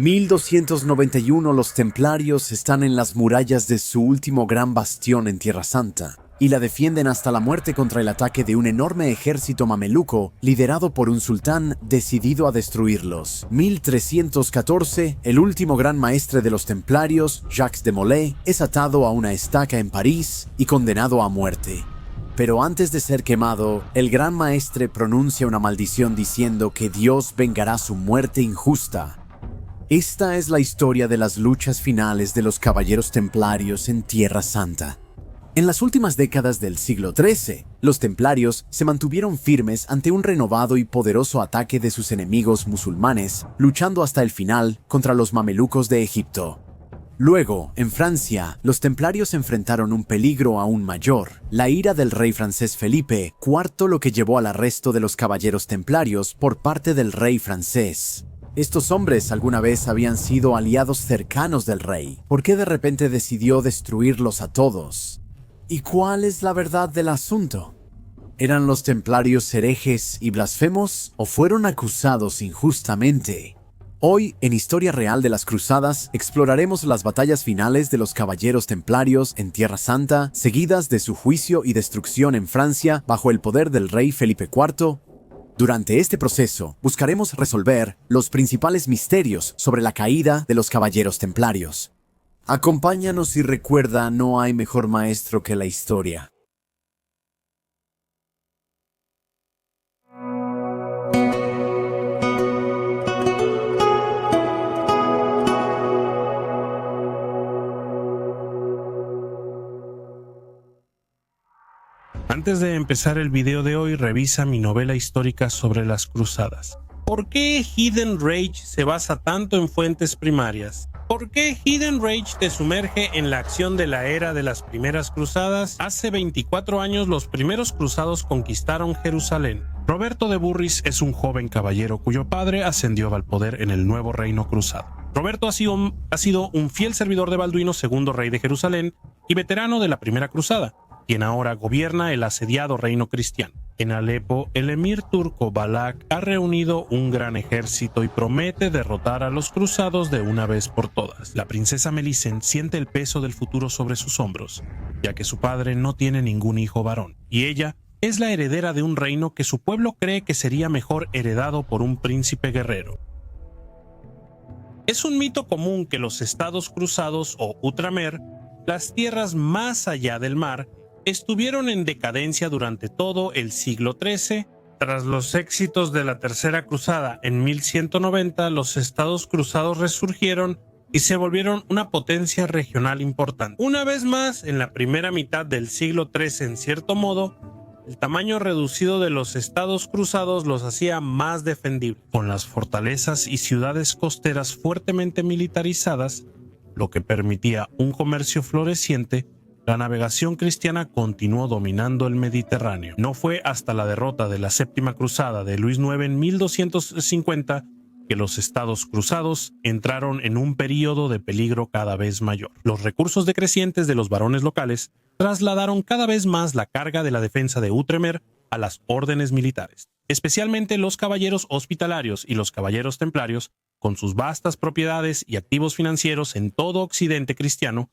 1291 los templarios están en las murallas de su último gran bastión en Tierra Santa, y la defienden hasta la muerte contra el ataque de un enorme ejército mameluco liderado por un sultán decidido a destruirlos. 1314, el último gran maestre de los templarios, Jacques de Molay, es atado a una estaca en París y condenado a muerte. Pero antes de ser quemado, el gran maestre pronuncia una maldición diciendo que Dios vengará su muerte injusta. Esta es la historia de las luchas finales de los caballeros templarios en Tierra Santa. En las últimas décadas del siglo XIII, los templarios se mantuvieron firmes ante un renovado y poderoso ataque de sus enemigos musulmanes, luchando hasta el final contra los mamelucos de Egipto. Luego, en Francia, los templarios enfrentaron un peligro aún mayor, la ira del rey francés Felipe IV, lo que llevó al arresto de los caballeros templarios por parte del rey francés. Estos hombres alguna vez habían sido aliados cercanos del rey. ¿Por qué de repente decidió destruirlos a todos? ¿Y cuál es la verdad del asunto? ¿Eran los templarios herejes y blasfemos o fueron acusados injustamente? Hoy, en Historia Real de las Cruzadas, exploraremos las batallas finales de los caballeros templarios en Tierra Santa, seguidas de su juicio y destrucción en Francia bajo el poder del rey Felipe IV. Durante este proceso, buscaremos resolver los principales misterios sobre la caída de los caballeros templarios. Acompáñanos y recuerda, no hay mejor maestro que la historia. Antes de empezar el video de hoy, revisa mi novela histórica sobre las cruzadas. ¿Por qué Hidden Rage se basa tanto en fuentes primarias? ¿Por qué Hidden Rage te sumerge en la acción de la era de las primeras cruzadas? Hace 24 años los primeros cruzados conquistaron Jerusalén. Roberto de Burris es un joven caballero cuyo padre ascendió al poder en el nuevo reino cruzado. Roberto ha sido un fiel servidor de Balduino, segundo rey de Jerusalén y veterano de la primera cruzada, quien ahora gobierna el asediado reino cristiano. En Alepo, el emir turco Balak ha reunido un gran ejército y promete derrotar a los cruzados de una vez por todas. La princesa Melicen siente el peso del futuro sobre sus hombros, ya que su padre no tiene ningún hijo varón, y ella es la heredera de un reino que su pueblo cree que sería mejor heredado por un príncipe guerrero. Es un mito común que los estados cruzados o Outremer, las tierras más allá del mar, estuvieron en decadencia durante todo el siglo XIII. Tras los éxitos de la Tercera Cruzada en 1190, los estados cruzados resurgieron y se volvieron una potencia regional importante. Una vez más, en la primera mitad del siglo XIII, en cierto modo, el tamaño reducido de los estados cruzados los hacía más defendibles, con las fortalezas y ciudades costeras fuertemente militarizadas, lo que permitía un comercio floreciente. La navegación cristiana continuó dominando el Mediterráneo. No fue hasta la derrota de la Séptima Cruzada de Luis IX en 1250 que los estados cruzados entraron en un período de peligro cada vez mayor. Los recursos decrecientes de los varones locales trasladaron cada vez más la carga de la defensa de Outremer a las órdenes militares, especialmente los caballeros hospitalarios y los caballeros templarios, con sus vastas propiedades y activos financieros en todo Occidente cristiano.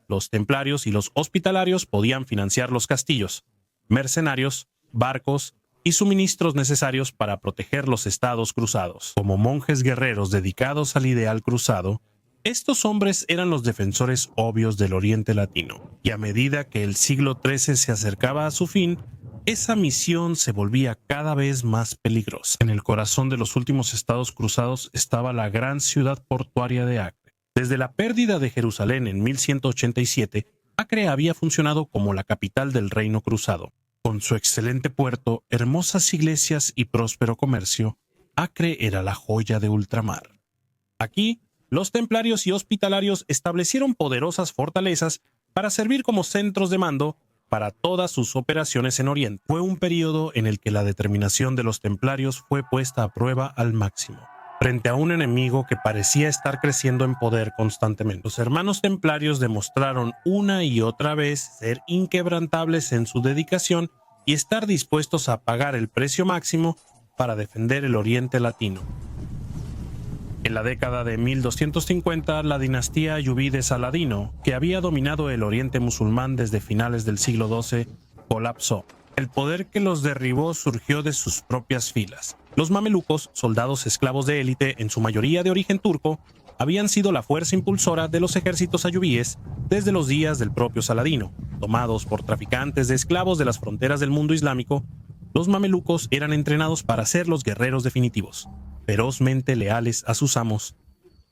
Los templarios y los hospitalarios podían financiar los castillos, mercenarios, barcos y suministros necesarios para proteger los estados cruzados. Como monjes guerreros dedicados al ideal cruzado, estos hombres eran los defensores obvios del Oriente Latino, y a medida que el siglo XIII se acercaba a su fin, esa misión se volvía cada vez más peligrosa. En el corazón de los últimos estados cruzados estaba la gran ciudad portuaria de Acre. Desde la pérdida de Jerusalén en 1187, Acre había funcionado como la capital del reino cruzado. Con su excelente puerto, hermosas iglesias y próspero comercio, Acre era la joya de ultramar. Aquí, los templarios y hospitalarios establecieron poderosas fortalezas para servir como centros de mando para todas sus operaciones en Oriente. Fue un periodo en el que la determinación de los templarios fue puesta a prueba al máximo. Frente a un enemigo que parecía estar creciendo en poder constantemente, los hermanos templarios demostraron una y otra vez ser inquebrantables en su dedicación y estar dispuestos a pagar el precio máximo para defender el Oriente Latino. En la década de 1250, la dinastía ayubí de Saladino, que había dominado el oriente musulmán desde finales del siglo XII, colapsó. El poder que los derribó surgió de sus propias filas. Los mamelucos, soldados esclavos de élite, en su mayoría de origen turco, habían sido la fuerza impulsora de los ejércitos ayubíes desde los días del propio Saladino. Tomados por traficantes de esclavos de las fronteras del mundo islámico, los mamelucos eran entrenados para ser los guerreros definitivos, ferozmente leales a sus amos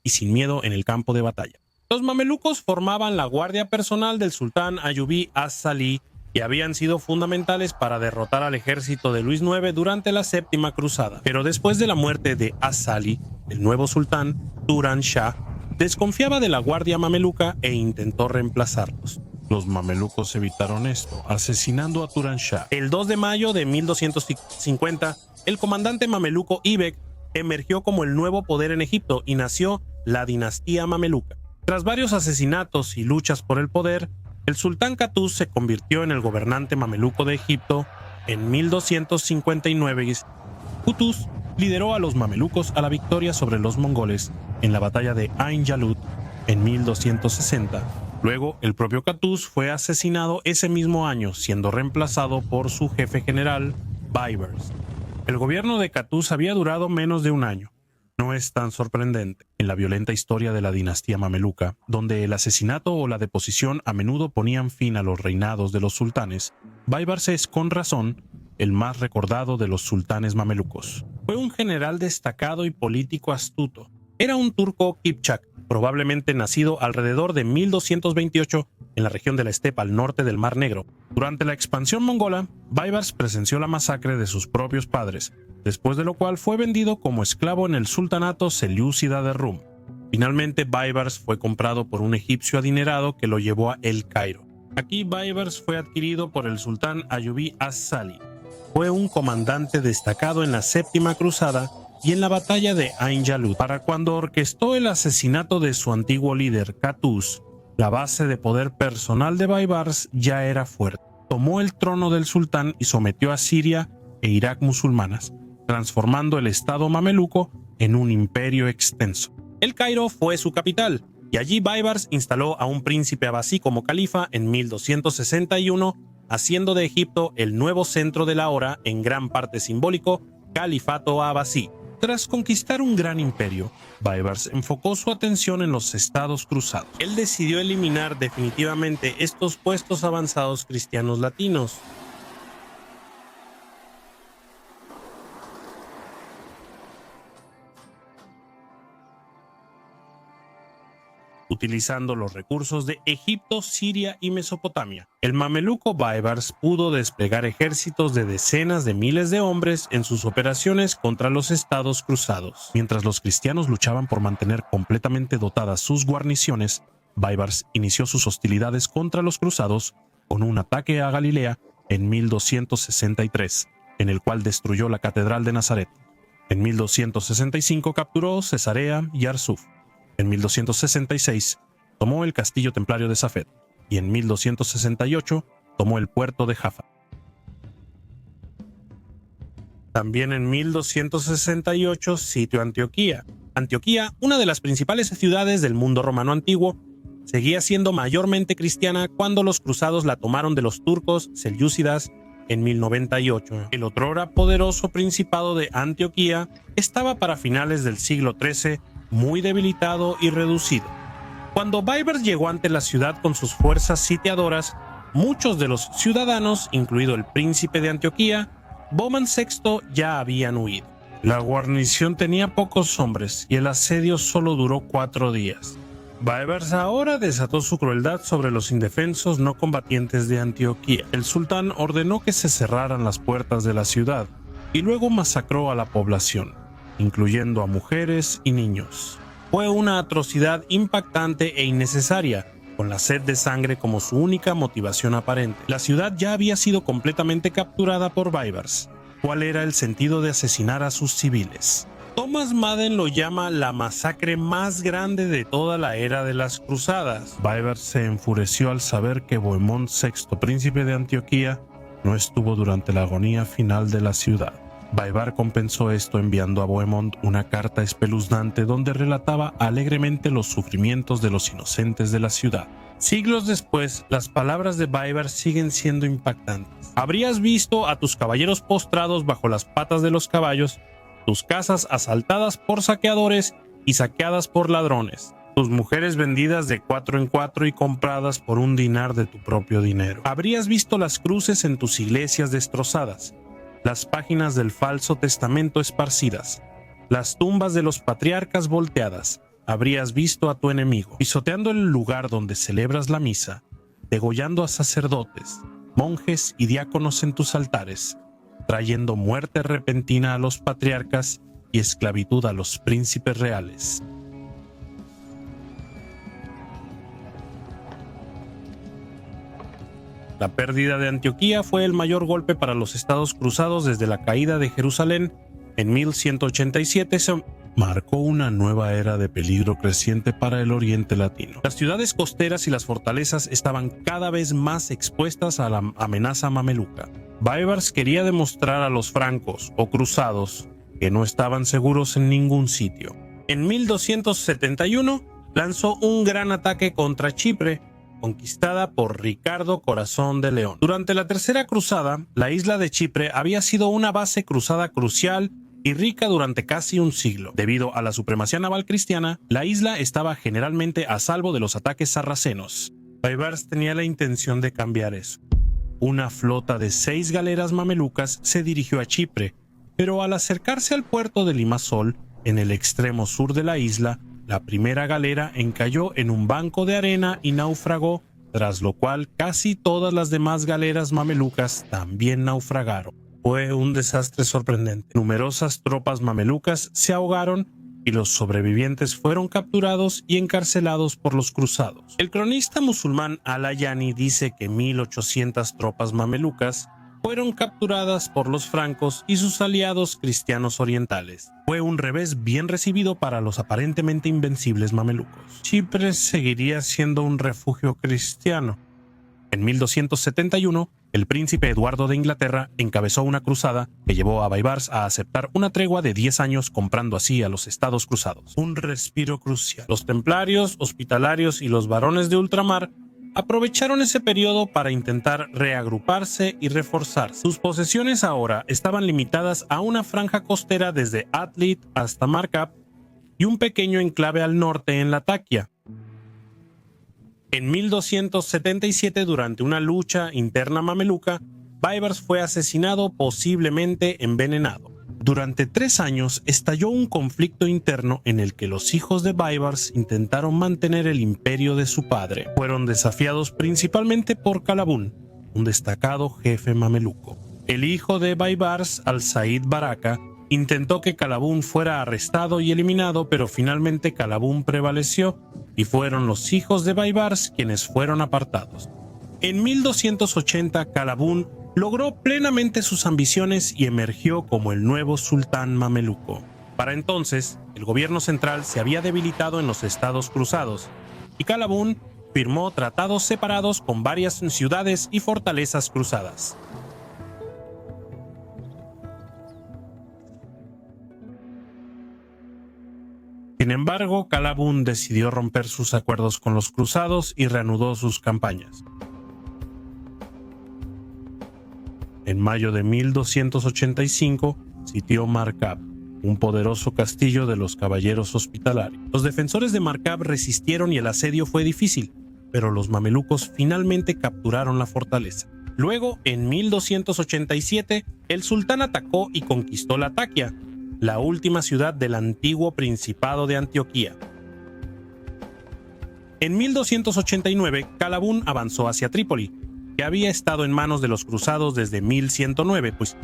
y sin miedo en el campo de batalla. Los mamelucos formaban la guardia personal del sultán ayubí as-Salih y habían sido fundamentales para derrotar al ejército de Luis IX durante la Séptima Cruzada. Pero después de la muerte de as-Salih, el nuevo sultán, Turan Shah, desconfiaba de la guardia mameluca e intentó reemplazarlos. Los mamelucos evitaron esto, asesinando a Turan Shah. El 2 de mayo de 1250, el comandante mameluco Ibek emergió como el nuevo poder en Egipto y nació la dinastía mameluca. Tras varios asesinatos y luchas por el poder, el sultán Qutuz se convirtió en el gobernante mameluco de Egipto en 1259. Qutuz lideró a los mamelucos a la victoria sobre los mongoles en la batalla de Ain Jalut en 1260. Luego, el propio Qutuz fue asesinado ese mismo año, siendo reemplazado por su jefe general, Baibars. El gobierno de Qutuz había durado menos de un año. No es tan sorprendente. En la violenta historia de la dinastía mameluca, donde el asesinato o la deposición a menudo ponían fin a los reinados de los sultanes, Baibars es, con razón, el más recordado de los sultanes mamelucos. Fue un general destacado y político astuto. Era un turco kipchak, probablemente nacido alrededor de 1228 en la región de la estepa al norte del Mar Negro. Durante la expansión mongola, Baibars presenció la masacre de sus propios padres, después de lo cual fue vendido como esclavo en el sultanato selyúcida de Rum. Finalmente, Baibars fue comprado por un egipcio adinerado que lo llevó a El Cairo. Aquí Baibars fue adquirido por el sultán ayubí as-Salih. Fue un comandante destacado en la Séptima Cruzada y en la batalla de Ain Jalut. Para cuando orquestó el asesinato de su antiguo líder, Qutuz, la base de poder personal de Baibars ya era fuerte. Tomó el trono del sultán y sometió a Siria e Irak musulmanas, transformando el estado mameluco en un imperio extenso. El Cairo fue su capital, y allí Baibars instaló a un príncipe abasí como califa en 1261, haciendo de Egipto el nuevo centro del ahora, en gran parte simbólico, Califato Abasí. Tras conquistar un gran imperio, Baibars enfocó su atención en los estados cruzados. Él decidió eliminar definitivamente estos puestos avanzados cristianos latinos. Utilizando los recursos de Egipto, Siria y Mesopotamia, el mameluco Baibars pudo desplegar ejércitos de decenas de miles de hombres en sus operaciones contra los estados cruzados. Mientras los cristianos luchaban por mantener completamente dotadas sus guarniciones, Baibars inició sus hostilidades contra los cruzados con un ataque a Galilea en 1263, en el cual destruyó la catedral de Nazaret. En 1265 capturó Cesarea y Arsuf. En 1266 tomó el castillo templario de Safed y en 1268 tomó el puerto de Jaffa. También en 1268 sitió Antioquía. Antioquía, una de las principales ciudades del mundo romano antiguo, seguía siendo mayormente cristiana cuando los cruzados la tomaron de los turcos selyúcidas en 1098. El otrora poderoso principado de Antioquía estaba para finales del siglo XIII muy debilitado y reducido. Cuando Baibars llegó ante la ciudad con sus fuerzas sitiadoras, muchos de los ciudadanos, incluido el príncipe de Antioquía, Bohemond VI, ya habían huido. La guarnición tenía pocos hombres y el asedio solo duró 4 días. Baibars ahora desató su crueldad sobre los indefensos no combatientes de Antioquía. El sultán ordenó que se cerraran las puertas de la ciudad y luego masacró a la población, incluyendo a mujeres y niños. Fue una atrocidad impactante e innecesaria, con la sed de sangre como su única motivación aparente. La ciudad ya había sido completamente capturada por Baibars. ¿Cuál era el sentido de asesinar a sus civiles? Thomas Madden lo llama la masacre más grande de toda la era de las cruzadas. Baibars se enfureció al saber que Bohemond VI, príncipe de Antioquía, no estuvo durante la agonía final de la ciudad. Baibars compensó esto enviando a Bohemond una carta espeluznante donde relataba alegremente los sufrimientos de los inocentes de la ciudad. Siglos después, las palabras de Baibars siguen siendo impactantes. Habrías visto a tus caballeros postrados bajo las patas de los caballos, tus casas asaltadas por saqueadores y saqueadas por ladrones, tus mujeres vendidas de 4 en 4 y compradas por un dinar de tu propio dinero. Habrías visto las cruces en tus iglesias destrozadas, las páginas del falso testamento esparcidas, las tumbas de los patriarcas volteadas. Habrías visto a tu enemigo pisoteando el lugar donde celebras la misa, degollando a sacerdotes, monjes y diáconos en tus altares, trayendo muerte repentina a los patriarcas y esclavitud a los príncipes reales. La pérdida de Antioquía fue el mayor golpe para los estados cruzados desde la caída de Jerusalén en 1187. Se marcó una nueva era de peligro creciente para el oriente latino. Las ciudades costeras y las fortalezas estaban cada vez más expuestas a la amenaza mameluca. Baibars quería demostrar a los francos o cruzados que no estaban seguros en ningún sitio. En 1271 lanzó un gran ataque contra Chipre, conquistada por Ricardo Corazón de León. Durante la Tercera Cruzada, la isla de Chipre había sido una base cruzada crucial y rica durante casi un siglo. Debido a la supremacía naval cristiana, la isla estaba generalmente a salvo de los ataques sarracenos. Baibars tenía la intención de cambiar eso. Una flota de 6 galeras mamelucas se dirigió a Chipre, pero al acercarse al puerto de Limassol, en el extremo sur de la isla, la primera galera encalló en un banco de arena y naufragó, tras lo cual casi todas las demás galeras mamelucas también naufragaron. Fue un desastre sorprendente. Numerosas tropas mamelucas se ahogaron y los sobrevivientes fueron capturados y encarcelados por los cruzados. El cronista musulmán Al-Ayani dice que 1800 tropas mamelucas fueron capturadas por los francos y sus aliados cristianos orientales. Fue un revés bien recibido para los aparentemente invencibles mamelucos. Chipre seguiría siendo un refugio cristiano. En 1271, el príncipe Eduardo de Inglaterra encabezó una cruzada que llevó a Baibars a aceptar una tregua de 10 años, comprando así a los estados cruzados. Un respiro crucial. Los templarios, hospitalarios y los barones de ultramar aprovecharon ese periodo para intentar reagruparse y reforzarse. Sus posesiones ahora estaban limitadas a una franja costera desde Atlit hasta Markab y un pequeño enclave al norte en Latakia. En 1277, durante una lucha interna mameluca, Baibars fue asesinado, posiblemente envenenado. Durante 3 años estalló un conflicto interno en el que los hijos de Baibars intentaron mantener el imperio de su padre. Fueron desafiados principalmente por Qalabún, un destacado jefe mameluco. El hijo de Baibars, Al-Said Baraka, intentó que Qalabún fuera arrestado y eliminado, pero finalmente Qalabún prevaleció y fueron los hijos de Baibars quienes fueron apartados. En 1280, Qalabún logró plenamente sus ambiciones y emergió como el nuevo sultán mameluco. Para entonces, el gobierno central se había debilitado en los estados cruzados y Qalabún firmó tratados separados con varias ciudades y fortalezas cruzadas. Sin embargo, Qalabún decidió romper sus acuerdos con los cruzados y reanudó sus campañas. En mayo de 1285, sitió Markab, un poderoso castillo de los caballeros hospitalarios. Los defensores de Markab resistieron y el asedio fue difícil, pero los mamelucos finalmente capturaron la fortaleza. Luego, en 1287, el sultán atacó y conquistó Latakia, la última ciudad del antiguo Principado de Antioquía. En 1289, Qalabún avanzó hacia Trípoli, que había estado en manos de los cruzados desde 1109, pues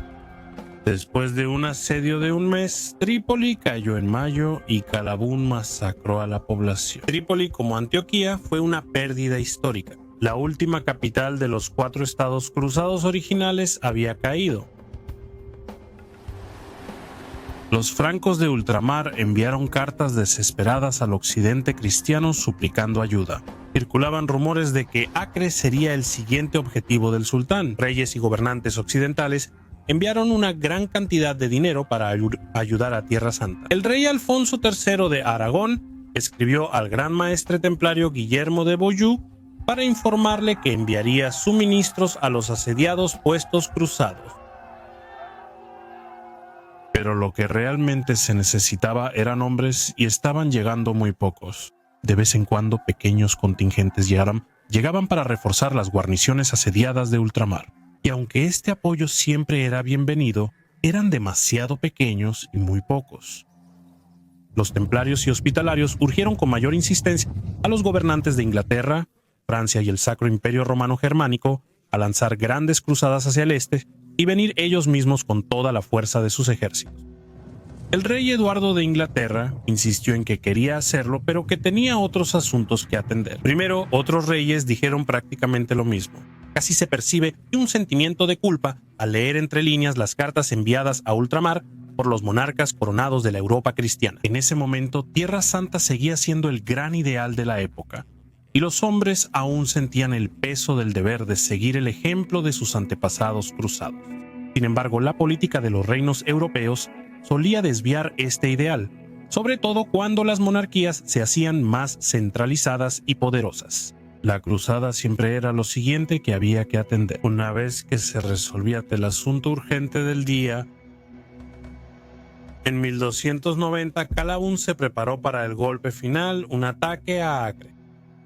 después de un asedio de un mes, Trípoli cayó en mayo y Qalabún masacró a la población. Trípoli, como Antioquía, fue una pérdida histórica. La última capital de los 4 estados cruzados originales había caído. Los francos de ultramar enviaron cartas desesperadas al occidente cristiano suplicando ayuda. Circulaban rumores de que Acre sería el siguiente objetivo del sultán. Reyes y gobernantes occidentales enviaron una gran cantidad de dinero para ayudar a Tierra Santa. El rey Alfonso III de Aragón escribió al gran maestre templario Guillermo de Beaujeu para informarle que enviaría suministros a los asediados puestos cruzados. Pero lo que realmente se necesitaba eran hombres y estaban llegando muy pocos. De vez en cuando pequeños contingentes llegaban para reforzar las guarniciones asediadas de ultramar. Y aunque este apoyo siempre era bienvenido, eran demasiado pequeños y muy pocos. Los templarios y hospitalarios urgieron con mayor insistencia a los gobernantes de Inglaterra, Francia y el Sacro Imperio Romano Germánico a lanzar grandes cruzadas hacia el este y venir ellos mismos con toda la fuerza de sus ejércitos. El rey Eduardo de Inglaterra insistió en que quería hacerlo, pero que tenía otros asuntos que atender. Primero, otros reyes dijeron prácticamente lo mismo. Casi se percibe un sentimiento de culpa al leer entre líneas las cartas enviadas a ultramar por los monarcas coronados de la Europa cristiana. En ese momento, Tierra Santa seguía siendo el gran ideal de la época, y los hombres aún sentían el peso del deber de seguir el ejemplo de sus antepasados cruzados. Sin embargo, la política de los reinos europeos solía desviar este ideal, sobre todo cuando las monarquías se hacían más centralizadas y poderosas. La cruzada siempre era lo siguiente que había que atender. Una vez que se resolvía el asunto urgente del día, en 1290 Calabún se preparó para el golpe final, un ataque a Acre.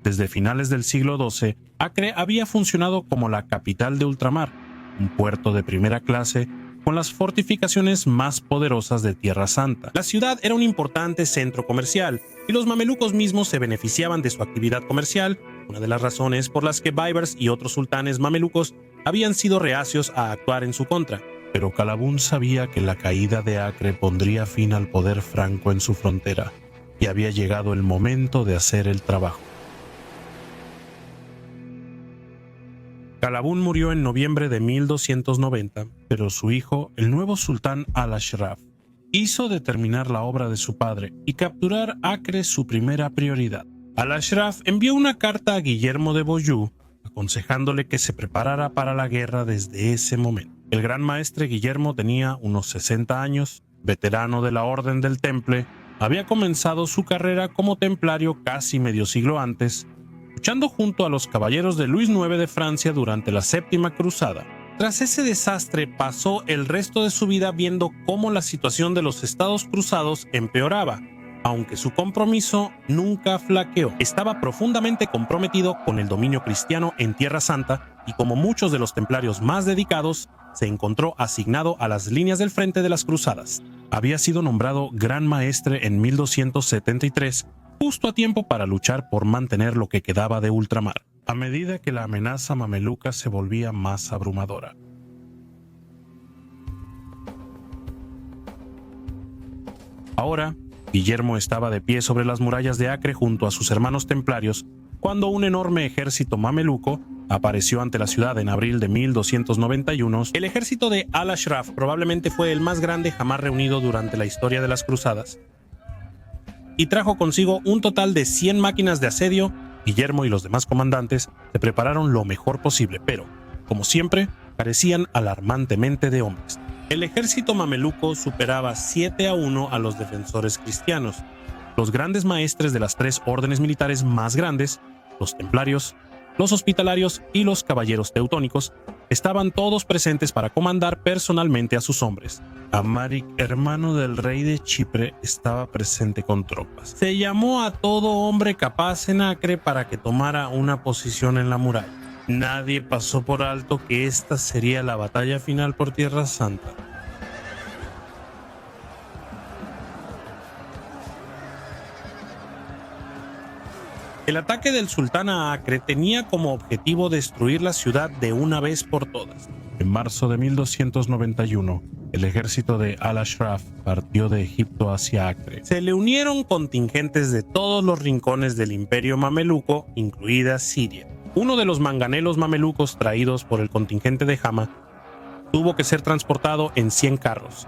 Desde finales del siglo XII, Acre había funcionado como la capital de ultramar, un puerto de primera clase con las fortificaciones más poderosas de Tierra Santa. La ciudad era un importante centro comercial y los mamelucos mismos se beneficiaban de su actividad comercial, una de las razones por las que Baibars y otros sultanes mamelucos habían sido reacios a actuar en su contra. Pero Calabún sabía que la caída de Acre pondría fin al poder franco en su frontera y había llegado el momento de hacer el trabajo. Calabún murió en noviembre de 1290, pero su hijo, el nuevo sultán Al-Ashraf, hizo determinar la obra de su padre y capturar Acre su primera prioridad. Al-Ashraf envió una carta a Guillermo de Beaujeu aconsejándole que se preparara para la guerra desde ese momento. El gran maestre Guillermo tenía unos 60 años, veterano de la Orden del Temple, había comenzado su carrera como templario casi medio siglo antes, luchando junto a los caballeros de Luis IX de Francia durante la Séptima Cruzada. Tras ese desastre, pasó el resto de su vida viendo cómo la situación de los estados cruzados empeoraba, aunque su compromiso nunca flaqueó. Estaba profundamente comprometido con el dominio cristiano en Tierra Santa y, como muchos de los templarios más dedicados, se encontró asignado a las líneas del frente de las cruzadas. Había sido nombrado gran maestre en 1273, justo a tiempo para luchar por mantener lo que quedaba de ultramar, a medida que la amenaza mameluca se volvía más abrumadora. Ahora, Guillermo estaba de pie sobre las murallas de Acre junto a sus hermanos templarios cuando un enorme ejército mameluco apareció ante la ciudad en abril de 1291. El ejército de Al-Ashraf probablemente fue el más grande jamás reunido durante la historia de las cruzadas y trajo consigo un total de 100 máquinas de asedio. Guillermo y los demás comandantes se prepararon lo mejor posible, pero, como siempre, carecían alarmantemente de hombres. El ejército mameluco superaba 7-1 a los defensores cristianos. Los grandes maestres de las tres órdenes militares más grandes, los templarios, los hospitalarios y los caballeros teutónicos, estaban todos presentes para comandar personalmente a sus hombres. Amaric, hermano del rey de Chipre, estaba presente con tropas. Se llamó a todo hombre capaz en Acre para que tomara una posición en la muralla. Nadie pasó por alto que esta sería la batalla final por Tierra Santa. El ataque del sultán a Acre tenía como objetivo destruir la ciudad de una vez por todas. En marzo de 1291, el ejército de Al-Ashraf partió de Egipto hacia Acre. Se le unieron contingentes de todos los rincones del imperio mameluco, incluida Siria. Uno de los manganelos mamelucos traídos por el contingente de Hama tuvo que ser transportado en 100 carros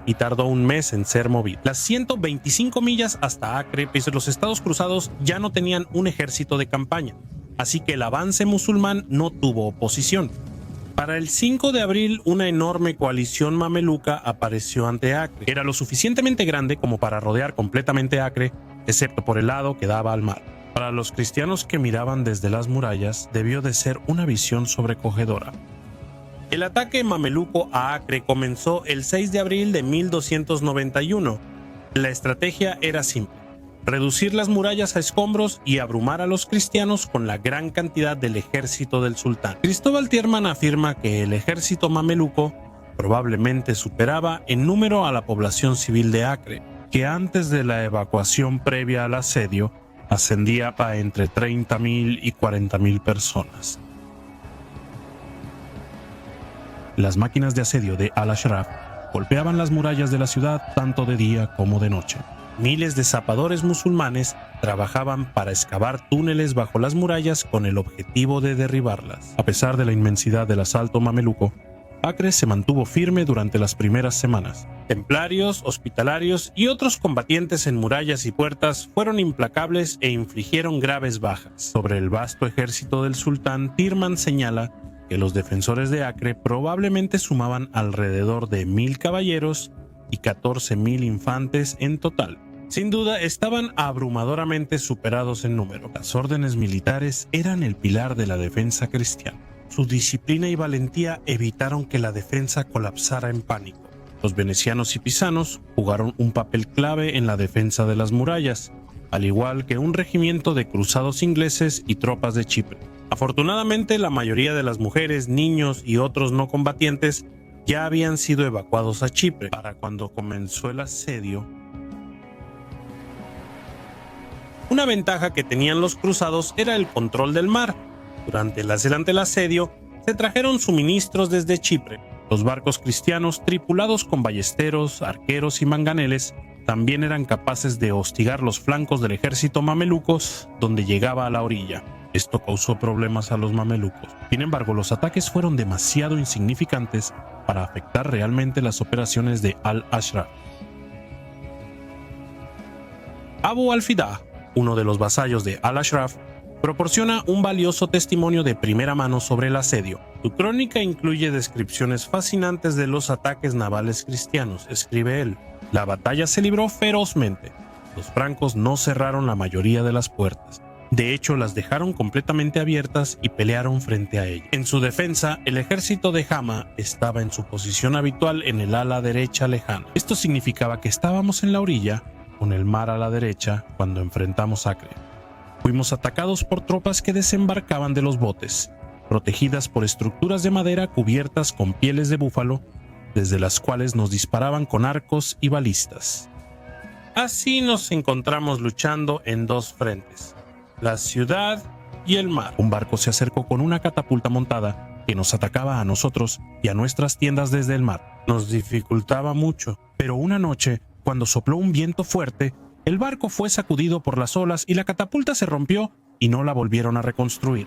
y tardó un mes en ser movido. Las 125 millas hasta Acre, pues los estados cruzados ya no tenían un ejército de campaña, así que el avance musulmán no tuvo oposición. Para el 5 de abril, una enorme coalición mameluca apareció ante Acre. Era lo suficientemente grande como para rodear completamente Acre, excepto por el lado que daba al mar. Para los cristianos que miraban desde las murallas, debió de ser una visión sobrecogedora. El ataque mameluco a Acre comenzó el 6 de abril de 1291. La estrategia era simple: reducir las murallas a escombros y abrumar a los cristianos con la gran cantidad del ejército del sultán. Cristóbal Tierman afirma que el ejército mameluco probablemente superaba en número a la población civil de Acre, que antes de la evacuación previa al asedio ascendía a entre 30.000 y 40.000 personas. Las máquinas de asedio de Al-Ashraf golpeaban las murallas de la ciudad tanto de día como de noche. Miles de zapadores musulmanes trabajaban para excavar túneles bajo las murallas con el objetivo de derribarlas. A pesar de la inmensidad del asalto mameluco, Acre se mantuvo firme durante las primeras semanas. Templarios, hospitalarios y otros combatientes en murallas y puertas fueron implacables e infligieron graves bajas. Sobre el vasto ejército del sultán, Tierman señala que los defensores de Acre probablemente sumaban alrededor de 1.000 caballeros y 14.000 infantes en total. Sin duda, estaban abrumadoramente superados en número. Las órdenes militares eran el pilar de la defensa cristiana. Su disciplina y valentía evitaron que la defensa colapsara en pánico. Los venecianos y pisanos jugaron un papel clave en la defensa de las murallas, al igual que un regimiento de cruzados ingleses y tropas de Chipre. Afortunadamente, la mayoría de las mujeres, niños y otros no combatientes ya habían sido evacuados a Chipre para cuando comenzó el asedio. Una ventaja que tenían los cruzados era el control del mar. Durante el asedio, se trajeron suministros desde Chipre. Los barcos cristianos, tripulados con ballesteros, arqueros y manganeles, también eran capaces de hostigar los flancos del ejército mameluco donde llegaba a la orilla. Esto causó problemas a los mamelucos. Sin embargo, los ataques fueron demasiado insignificantes para afectar realmente las operaciones de Al-Ashraf. Abu al-Fidah, uno de los vasallos de Al-Ashraf, proporciona un valioso testimonio de primera mano sobre el asedio. Su crónica incluye descripciones fascinantes de los ataques navales cristianos. Escribe él: la batalla se libró ferozmente. Los francos no cerraron la mayoría de las puertas. De hecho, las dejaron completamente abiertas y pelearon frente a ella. En su defensa, el ejército de Hama estaba en su posición habitual en el ala derecha lejana. Esto significaba que estábamos en la orilla, con el mar a la derecha, cuando enfrentamos Acre. Fuimos atacados por tropas que desembarcaban de los botes, protegidas por estructuras de madera cubiertas con pieles de búfalo, desde las cuales nos disparaban con arcos y balistas. Así nos encontramos luchando en dos frentes: la ciudad y el mar. Un barco se acercó con una catapulta montada que nos atacaba a nosotros y a nuestras tiendas desde el mar. Nos dificultaba mucho, pero una noche, cuando sopló un viento fuerte, el barco fue sacudido por las olas y la catapulta se rompió y no la volvieron a reconstruir.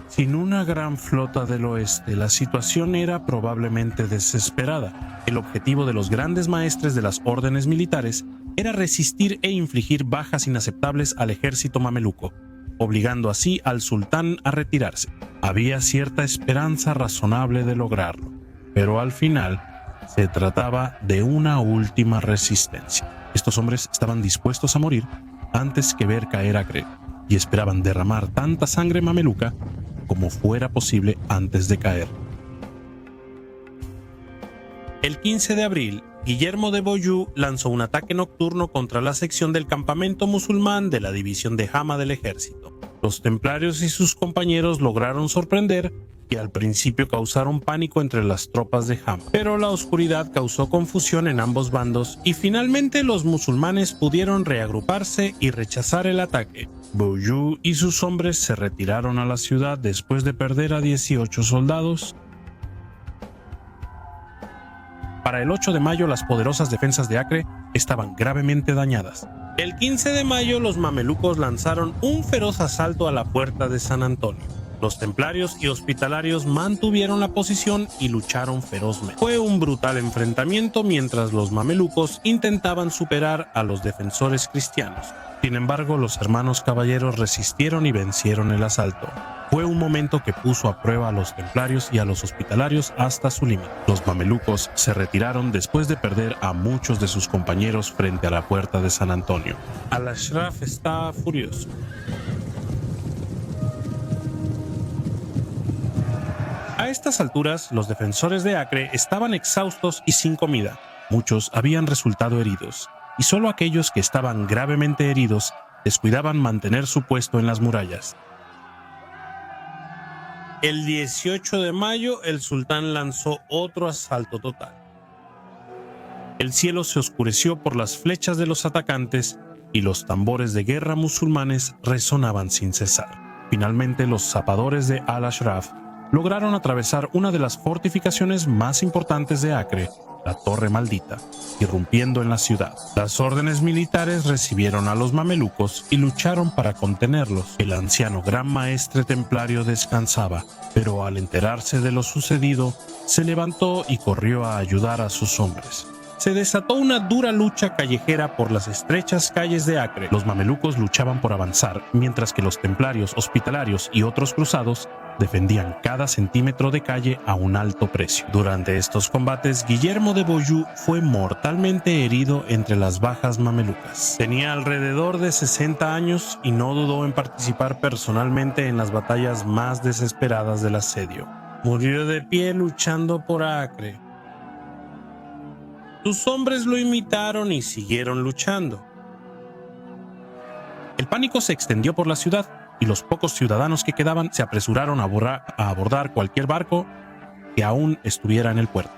Sin una gran flota del oeste, la situación era probablemente desesperada. El objetivo de los grandes maestres de las órdenes militares era resistir e infligir bajas inaceptables al ejército mameluco, obligando así al sultán a retirarse. Había cierta esperanza razonable de lograrlo, pero al final se trataba de una última resistencia. Estos hombres estaban dispuestos a morir antes que ver caer a Acre, y esperaban derramar tanta sangre mameluca como fuera posible antes de caer. El 15 de abril, Guillermo de Beaujeu lanzó un ataque nocturno contra la sección del campamento musulmán de la división de Hama del ejército. Los templarios y sus compañeros lograron sorprender y al principio causaron pánico entre las tropas de Hama, pero la oscuridad causó confusión en ambos bandos y finalmente los musulmanes pudieron reagruparse y rechazar el ataque. Beaujeu y sus hombres se retiraron a la ciudad después de perder a 18 soldados. Para el 8 de mayo, las poderosas defensas de Acre estaban gravemente dañadas. El 15 de mayo, los mamelucos lanzaron un feroz asalto a la puerta de San Antonio. Los templarios y hospitalarios mantuvieron la posición y lucharon ferozmente. Fue un brutal enfrentamiento mientras los mamelucos intentaban superar a los defensores cristianos. Sin embargo, los hermanos caballeros resistieron y vencieron el asalto. Fue un momento que puso a prueba a los templarios y a los hospitalarios hasta su límite. Los mamelucos se retiraron después de perder a muchos de sus compañeros frente a la puerta de San Antonio. Al-Ashraf está furioso. A estas alturas, los defensores de Acre estaban exhaustos y sin comida. Muchos habían resultado heridos, y solo aquellos que estaban gravemente heridos descuidaban mantener su puesto en las murallas. El 18 de mayo, el sultán lanzó otro asalto total. El cielo se oscureció por las flechas de los atacantes y los tambores de guerra musulmanes resonaban sin cesar. Finalmente, los zapadores de Al-Ashraf lograron atravesar una de las fortificaciones más importantes de Acre, la Torre Maldita, irrumpiendo en la ciudad. Las órdenes militares recibieron a los mamelucos y lucharon para contenerlos. El anciano gran maestre templario descansaba, pero al enterarse de lo sucedido, se levantó y corrió a ayudar a sus hombres. Se desató una dura lucha callejera por las estrechas calles de Acre. Los mamelucos luchaban por avanzar, mientras que los templarios, hospitalarios y otros cruzados defendían cada centímetro de calle a un alto precio. Durante estos combates, Guillermo de Beaujeu fue mortalmente herido entre las bajas mamelucas. Tenía alrededor de 60 años y no dudó en participar personalmente en las batallas más desesperadas del asedio. Murió de pie luchando por Acre. Sus hombres lo imitaron y siguieron luchando. El pánico se extendió por la ciudad y los pocos ciudadanos que quedaban se apresuraron a abordar cualquier barco que aún estuviera en el puerto.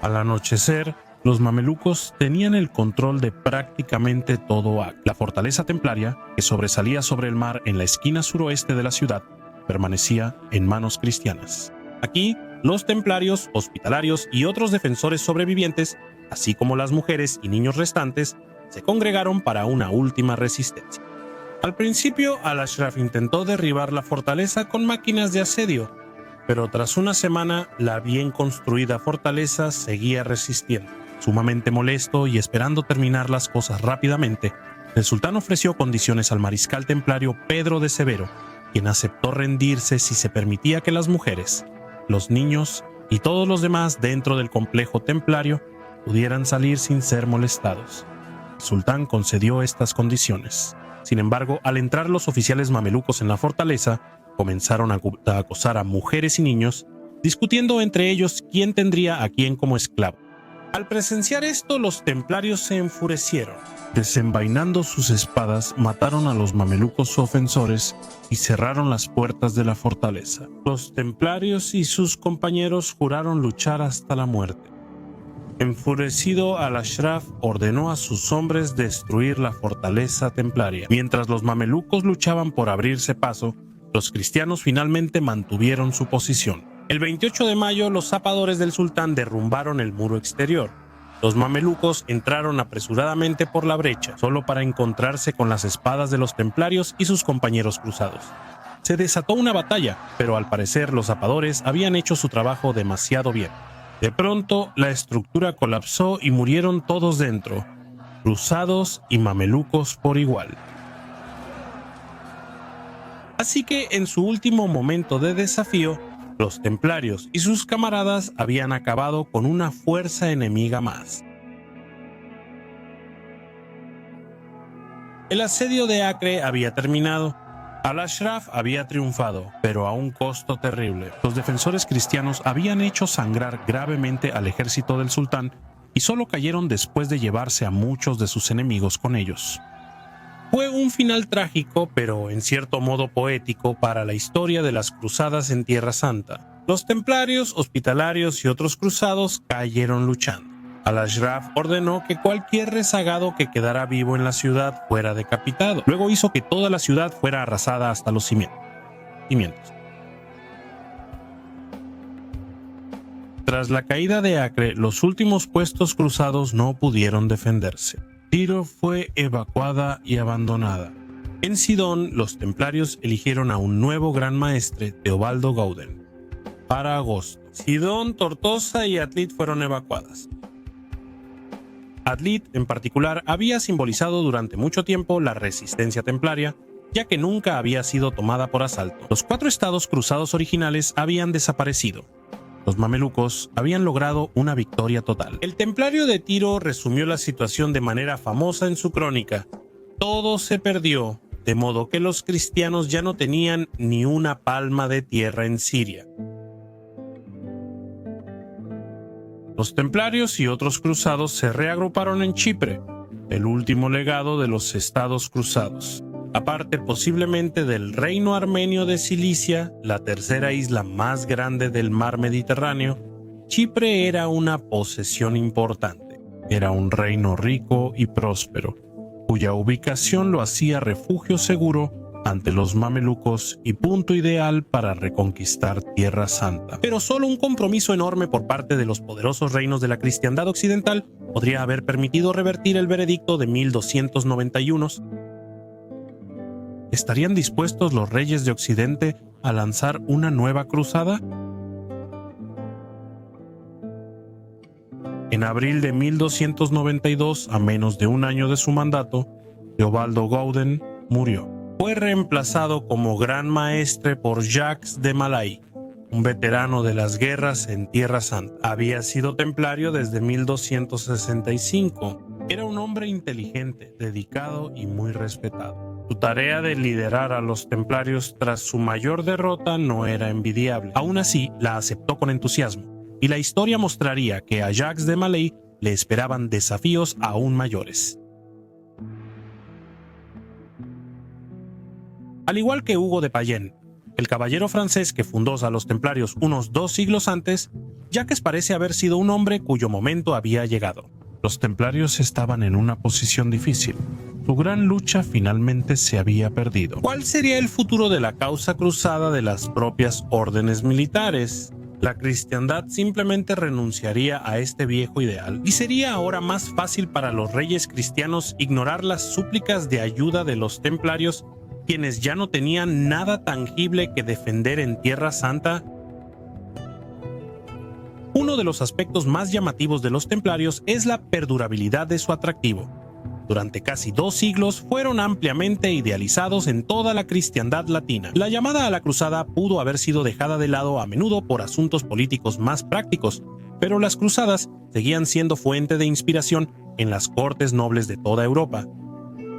Al anochecer, los mamelucos tenían el control de prácticamente todo Acre. La fortaleza templaria, que sobresalía sobre el mar en la esquina suroeste de la ciudad, permanecía en manos cristianas. Aquí, los templarios, hospitalarios y otros defensores sobrevivientes, así como las mujeres y niños restantes, se congregaron para una última resistencia. Al principio, Al-Ashraf intentó derribar la fortaleza con máquinas de asedio, pero tras una semana, la bien construida fortaleza seguía resistiendo. Sumamente molesto y esperando terminar las cosas rápidamente, el sultán ofreció condiciones al mariscal templario Pedro de Severo, quien aceptó rendirse si se permitía que las mujeres, los niños y todos los demás dentro del complejo templario pudieran salir sin ser molestados. El sultán concedió estas condiciones. Sin embargo, al entrar los oficiales mamelucos en la fortaleza, comenzaron a acosar a mujeres y niños, discutiendo entre ellos quién tendría a quién como esclavo. Al presenciar esto, los templarios se enfurecieron. Desenvainando sus espadas, mataron a los mamelucos ofensores y cerraron las puertas de la fortaleza. Los templarios y sus compañeros juraron luchar hasta la muerte. Enfurecido, Al-Ashraf ordenó a sus hombres destruir la fortaleza templaria. Mientras los mamelucos luchaban por abrirse paso, los cristianos finalmente mantuvieron su posición. El 28 de mayo, los zapadores del sultán derrumbaron el muro exterior. Los mamelucos entraron apresuradamente por la brecha, solo para encontrarse con las espadas de los templarios y sus compañeros cruzados. Se desató una batalla, pero al parecer los zapadores habían hecho su trabajo demasiado bien. De pronto, la estructura colapsó y murieron todos dentro, cruzados y mamelucos por igual. Así que, en su último momento de desafío, los templarios y sus camaradas habían acabado con una fuerza enemiga más. El asedio de Acre había terminado. Al-Ashraf había triunfado, pero a un costo terrible. Los defensores cristianos habían hecho sangrar gravemente al ejército del sultán y solo cayeron después de llevarse a muchos de sus enemigos con ellos. Fue un final trágico, pero en cierto modo poético para la historia de las cruzadas en Tierra Santa. Los templarios, hospitalarios y otros cruzados cayeron luchando. Al-Ashraf ordenó que cualquier rezagado que quedara vivo en la ciudad fuera decapitado. Luego hizo que toda la ciudad fuera arrasada hasta los cimientos. Tras la caída de Acre, los últimos puestos cruzados no pudieron defenderse. Tiro fue evacuada y abandonada. En Sidón, los templarios eligieron a un nuevo gran maestre, Teobaldo Gaudén, para agosto. Sidón, Tortosa y Atlit fueron evacuadas. Ad-Lid, en particular, había simbolizado durante mucho tiempo la resistencia templaria, ya que nunca había sido tomada por asalto. Los 4 estados cruzados originales habían desaparecido. Los mamelucos habían logrado una victoria total. El templario de Tiro resumió la situación de manera famosa en su crónica: todo se perdió, de modo que los cristianos ya no tenían ni una palma de tierra en Siria. Los templarios y otros cruzados se reagruparon en Chipre, el último legado de los estados cruzados. Aparte posiblemente del reino armenio de Cilicia, la tercera isla más grande del mar Mediterráneo, Chipre era una posesión importante. Era un reino rico y próspero, cuya ubicación lo hacía refugio seguro ante los mamelucos y punto ideal para reconquistar Tierra Santa. Pero solo un compromiso enorme por parte de los poderosos reinos de la cristiandad occidental podría haber permitido revertir el veredicto de 1291. ¿Estarían dispuestos los reyes de Occidente a lanzar una nueva cruzada? En abril de 1292, a menos de un año de su mandato, Teobaldo Gaudin murió. Fue reemplazado como gran maestre por Jacques de Malaí, un veterano de las guerras en Tierra Santa. Había sido templario desde 1265. Era un hombre inteligente, dedicado y muy respetado. Su tarea de liderar a los templarios tras su mayor derrota no era envidiable. Aún así, la aceptó con entusiasmo, y la historia mostraría que a Jacques de Malaí le esperaban desafíos aún mayores. Al igual que Hugo de Payens, el caballero francés que fundó a los templarios unos 2 siglos antes, Jacques parece haber sido un hombre cuyo momento había llegado. Los templarios estaban en una posición difícil. Su gran lucha finalmente se había perdido. ¿Cuál sería el futuro de la causa cruzada de las propias órdenes militares? La cristiandad simplemente renunciaría a este viejo ideal, y sería ahora más fácil para los reyes cristianos ignorar las súplicas de ayuda de los templarios, quienes ya no tenían nada tangible que defender en Tierra Santa. Uno de los aspectos más llamativos de los templarios es la perdurabilidad de su atractivo. Durante casi 2 siglos fueron ampliamente idealizados en toda la cristiandad latina. La llamada a la cruzada pudo haber sido dejada de lado a menudo por asuntos políticos más prácticos, pero las cruzadas seguían siendo fuente de inspiración en las cortes nobles de toda Europa.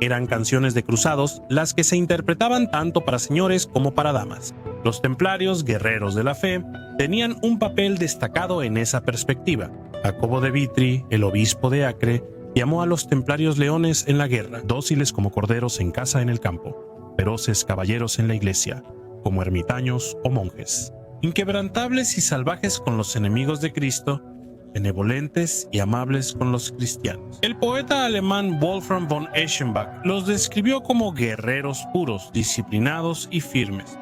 Eran canciones de cruzados las que se interpretaban tanto para señores como para damas. Los templarios, guerreros de la fe, tenían un papel destacado en esa perspectiva. Jacobo de Vitry, el obispo de Acre, llamó a los templarios leones en la guerra, dóciles como corderos en casa en el campo, feroces caballeros en la iglesia, como ermitaños o monjes, inquebrantables y salvajes con los enemigos de Cristo, benevolentes y amables con los cristianos. El poeta alemán Wolfram von Eschenbach los describió como guerreros puros, disciplinados y firmes.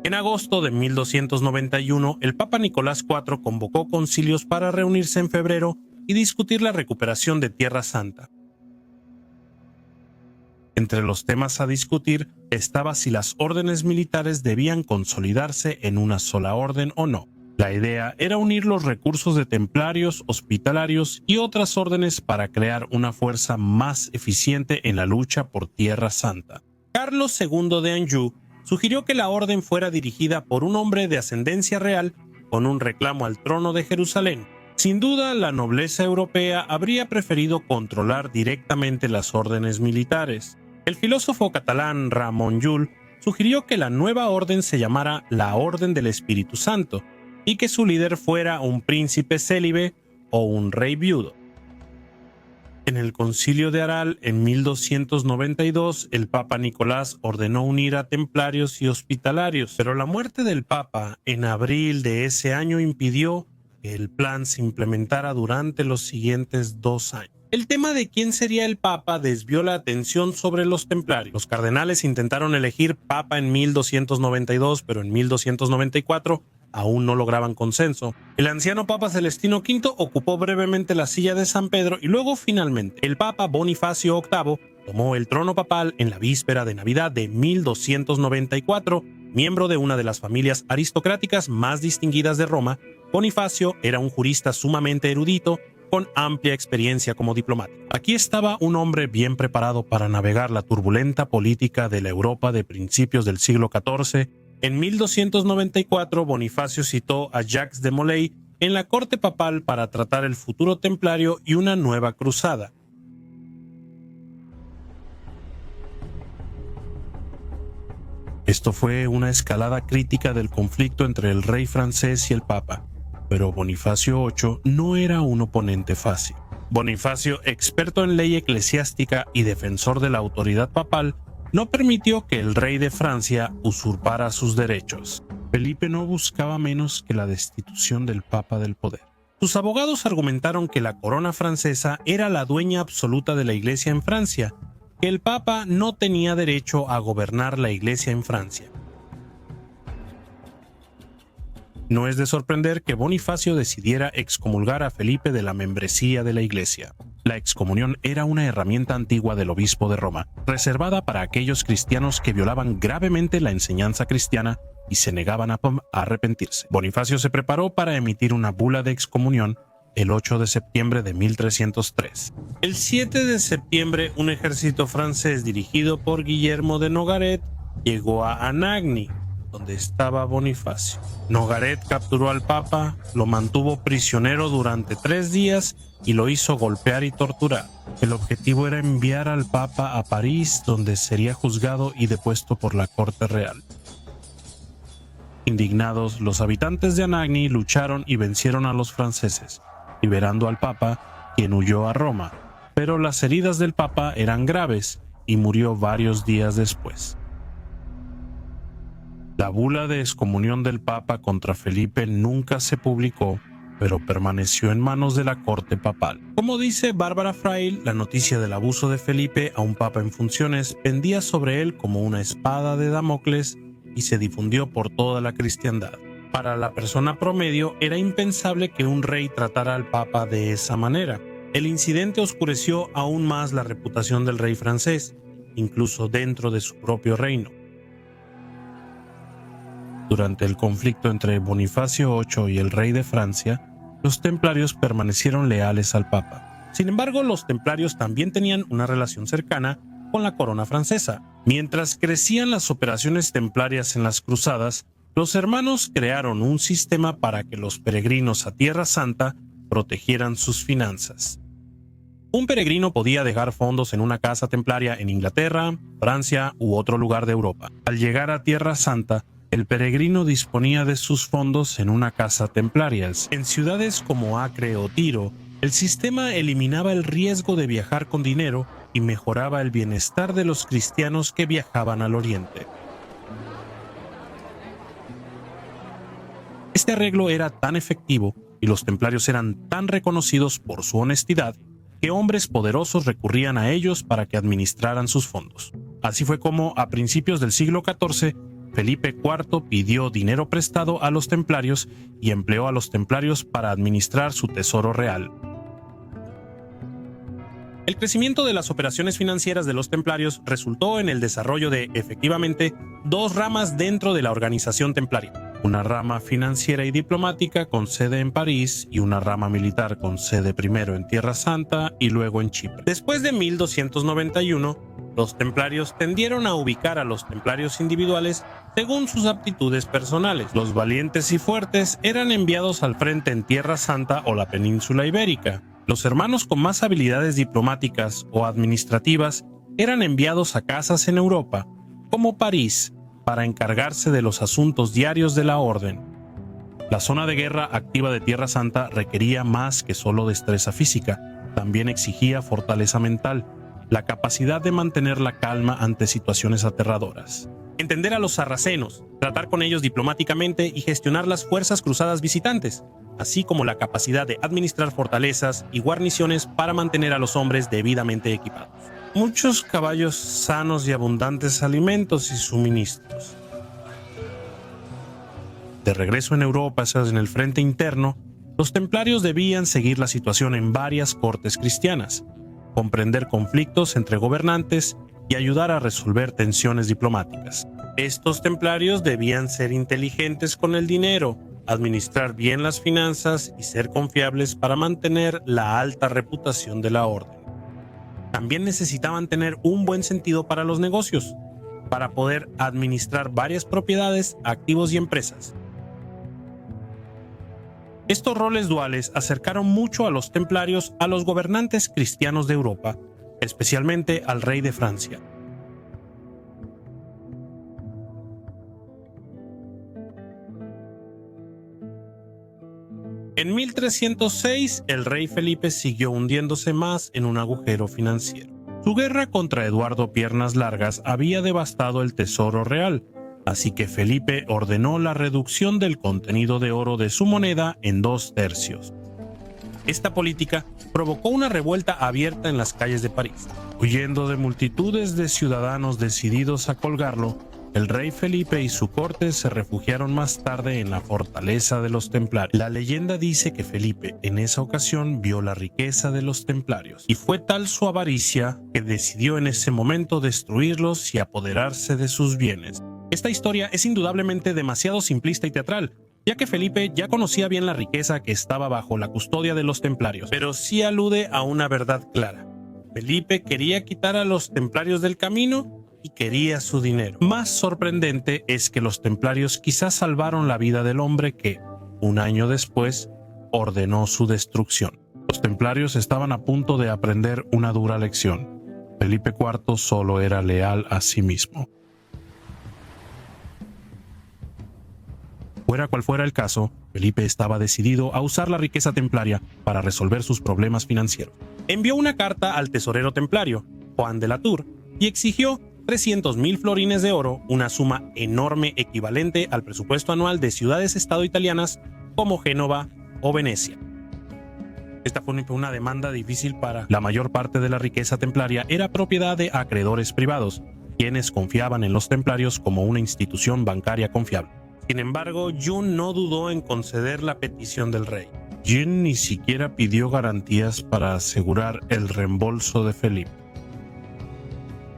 En agosto de 1291, el Papa Nicolás IV convocó concilios para reunirse en febrero y discutir la recuperación de Tierra Santa. Entre los temas a discutir estaba si las órdenes militares debían consolidarse en una sola orden o no. La idea era unir los recursos de templarios, hospitalarios y otras órdenes para crear una fuerza más eficiente en la lucha por Tierra Santa. Carlos II de Anjou sugirió que la orden fuera dirigida por un hombre de ascendencia real con un reclamo al trono de Jerusalén. Sin duda, la nobleza europea habría preferido controlar directamente las órdenes militares. El filósofo catalán Ramon Llull sugirió que la nueva orden se llamara la Orden del Espíritu Santo y que su líder fuera un príncipe célibe o un rey viudo. En el Concilio de Aral, en 1292, el Papa Nicolás ordenó unir a templarios y hospitalarios, pero la muerte del Papa en abril de ese año impidió que el plan se implementara durante los siguientes 2 años. El tema de quién sería el Papa desvió la atención sobre los templarios. Los cardenales intentaron elegir Papa en 1292, pero en 1294 aún no lograban consenso. El anciano Papa Celestino V ocupó brevemente la silla de San Pedro y luego finalmente el Papa Bonifacio VIII tomó el trono papal en la víspera de Navidad de 1294 Miembro de una de las familias aristocráticas más distinguidas de Roma, Bonifacio era un jurista sumamente erudito, con amplia experiencia como diplomático. Aquí estaba un hombre bien preparado para navegar la turbulenta política de la Europa de principios del siglo XIV. En 1294, Bonifacio citó a Jacques de Molay en la corte papal para tratar el futuro templario y una nueva cruzada. Esto fue una escalada crítica del conflicto entre el rey francés y el papa, pero Bonifacio VIII no era un oponente fácil. Bonifacio, experto en ley eclesiástica y defensor de la autoridad papal, no permitió que el rey de Francia usurpara sus derechos. Felipe no buscaba menos que la destitución del papa del poder. Sus abogados argumentaron que la corona francesa era la dueña absoluta de la iglesia en Francia, que el papa no tenía derecho a gobernar la iglesia en Francia. No es de sorprender que Bonifacio decidiera excomulgar a Felipe de la membresía de la iglesia. La excomunión era una herramienta antigua del obispo de Roma, reservada para aquellos cristianos que violaban gravemente la enseñanza cristiana y se negaban a arrepentirse. Bonifacio se preparó para emitir una bula de excomunión el 8 de septiembre de 1303. El 7 de septiembre, un ejército francés dirigido por Guillermo de Nogaret llegó a Anagni, donde estaba Bonifacio. Nogaret capturó al papa, lo mantuvo prisionero durante 3 días y lo hizo golpear y torturar. El objetivo era enviar al papa a París, donde sería juzgado y depuesto por la corte real. Indignados, los habitantes de Anagni lucharon y vencieron a los franceses, liberando al papa, quien huyó a Roma, pero las heridas del papa eran graves y murió varios días después. La bula de excomunión del papa contra Felipe nunca se publicó, pero permaneció en manos de la corte papal. Como dice Bárbara Fraile, la noticia del abuso de Felipe a un papa en funciones pendía sobre él como una espada de Damocles y se difundió por toda la cristiandad. Para la persona promedio era impensable que un rey tratara al papa de esa manera. El incidente oscureció aún más la reputación del rey francés, incluso dentro de su propio reino. Durante el conflicto entre Bonifacio VIII y el rey de Francia, los templarios permanecieron leales al papa. Sin embargo, los templarios también tenían una relación cercana con la corona francesa. Mientras crecían las operaciones templarias en las cruzadas, los hermanos crearon un sistema para que los peregrinos a Tierra Santa protegieran sus finanzas. Un peregrino podía dejar fondos en una casa templaria en Inglaterra, Francia u otro lugar de Europa. Al llegar a Tierra Santa, el peregrino disponía de sus fondos en una casa templaria. En ciudades como Acre o Tiro, el sistema eliminaba el riesgo de viajar con dinero y mejoraba el bienestar de los cristianos que viajaban al Oriente. Este arreglo era tan efectivo y los templarios eran tan reconocidos por su honestidad que hombres poderosos recurrían a ellos para que administraran sus fondos. Así fue como, a principios del siglo XIV, Felipe IV pidió dinero prestado a los templarios y empleó a los templarios para administrar su tesoro real. El crecimiento de las operaciones financieras de los templarios resultó en el desarrollo de, efectivamente, 2 ramas dentro de la organización templaria. Una rama financiera y diplomática con sede en París y una rama militar con sede primero en Tierra Santa y luego en Chipre. Después de 1291, los templarios tendieron a ubicar a los templarios individuales según sus aptitudes personales. Los valientes y fuertes eran enviados al frente en Tierra Santa o la península ibérica. Los hermanos con más habilidades diplomáticas o administrativas eran enviados a casas en Europa, como París, para encargarse de los asuntos diarios de la orden. La zona de guerra activa de Tierra Santa requería más que solo destreza física, también exigía fortaleza mental, la capacidad de mantener la calma ante situaciones aterradoras. Entender a los sarracenos, tratar con ellos diplomáticamente y gestionar las fuerzas cruzadas visitantes, así como la capacidad de administrar fortalezas y guarniciones para mantener a los hombres debidamente equipados. Muchos caballos sanos y abundantes alimentos y suministros. De regreso en Europa, en el frente interno, los templarios debían seguir la situación en varias cortes cristianas, comprender conflictos entre gobernantes y ayudar a resolver tensiones diplomáticas. Estos templarios debían ser inteligentes con el dinero, administrar bien las finanzas y ser confiables para mantener la alta reputación de la orden. También necesitaban tener un buen sentido para los negocios, para poder administrar varias propiedades, activos y empresas. Estos roles duales acercaron mucho a los templarios a los gobernantes cristianos de Europa, especialmente al rey de Francia. En 1306, el rey Felipe siguió hundiéndose más en un agujero financiero. Su guerra contra Eduardo Piernas Largas había devastado el tesoro real, así que Felipe ordenó la reducción del contenido de oro de su moneda en 2/3. Esta política provocó una revuelta abierta en las calles de París. Huyendo de multitudes de ciudadanos decididos a colgarlo, el rey Felipe y su corte se refugiaron más tarde en la fortaleza de los templarios. La leyenda dice que Felipe en esa ocasión vio la riqueza de los templarios y fue tal su avaricia que decidió en ese momento destruirlos y apoderarse de sus bienes. Esta historia es indudablemente demasiado simplista y teatral, ya que Felipe ya conocía bien la riqueza que estaba bajo la custodia de los templarios, pero sí alude a una verdad clara. Felipe quería quitar a los templarios del camino y quería su dinero. Más sorprendente es que los templarios quizás salvaron la vida del hombre que, un año después, ordenó su destrucción. Los templarios estaban a punto de aprender una dura lección. Felipe IV solo era leal a sí mismo. Fuera cual fuera el caso, Felipe estaba decidido a usar la riqueza templaria para resolver sus problemas financieros. Envió una carta al tesorero templario, Juan de la Tour, y exigió 300.000 florines de oro, una suma enorme equivalente al presupuesto anual de ciudades-estado italianas como Génova o Venecia. Esta fue una demanda difícil para la mayor parte de la riqueza templaria era propiedad de acreedores privados, quienes confiaban en los templarios como una institución bancaria confiable. Sin embargo, Jun no dudó en conceder la petición del rey. Jun ni siquiera pidió garantías para asegurar el reembolso de Felipe.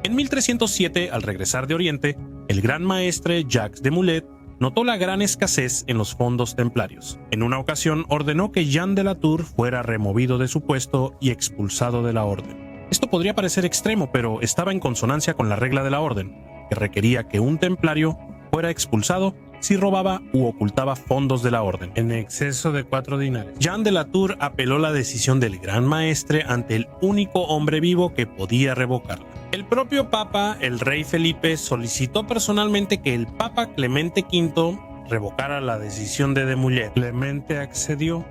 En 1307, al regresar de Oriente, el gran maestre Jacques de Molay notó la gran escasez en los fondos templarios. En una ocasión ordenó que Jean de la Tour fuera removido de su puesto y expulsado de la orden. Esto podría parecer extremo, pero estaba en consonancia con la regla de la orden, que requería que un templario fuera expulsado si robaba u ocultaba fondos de la orden, en exceso de 4 dinares. Jean de la Tour apeló la decisión del gran maestre ante el único hombre vivo que podía revocarla. El propio Papa, el rey Felipe, solicitó personalmente que el Papa Clemente V revocara la decisión de Molay. Clemente accedió.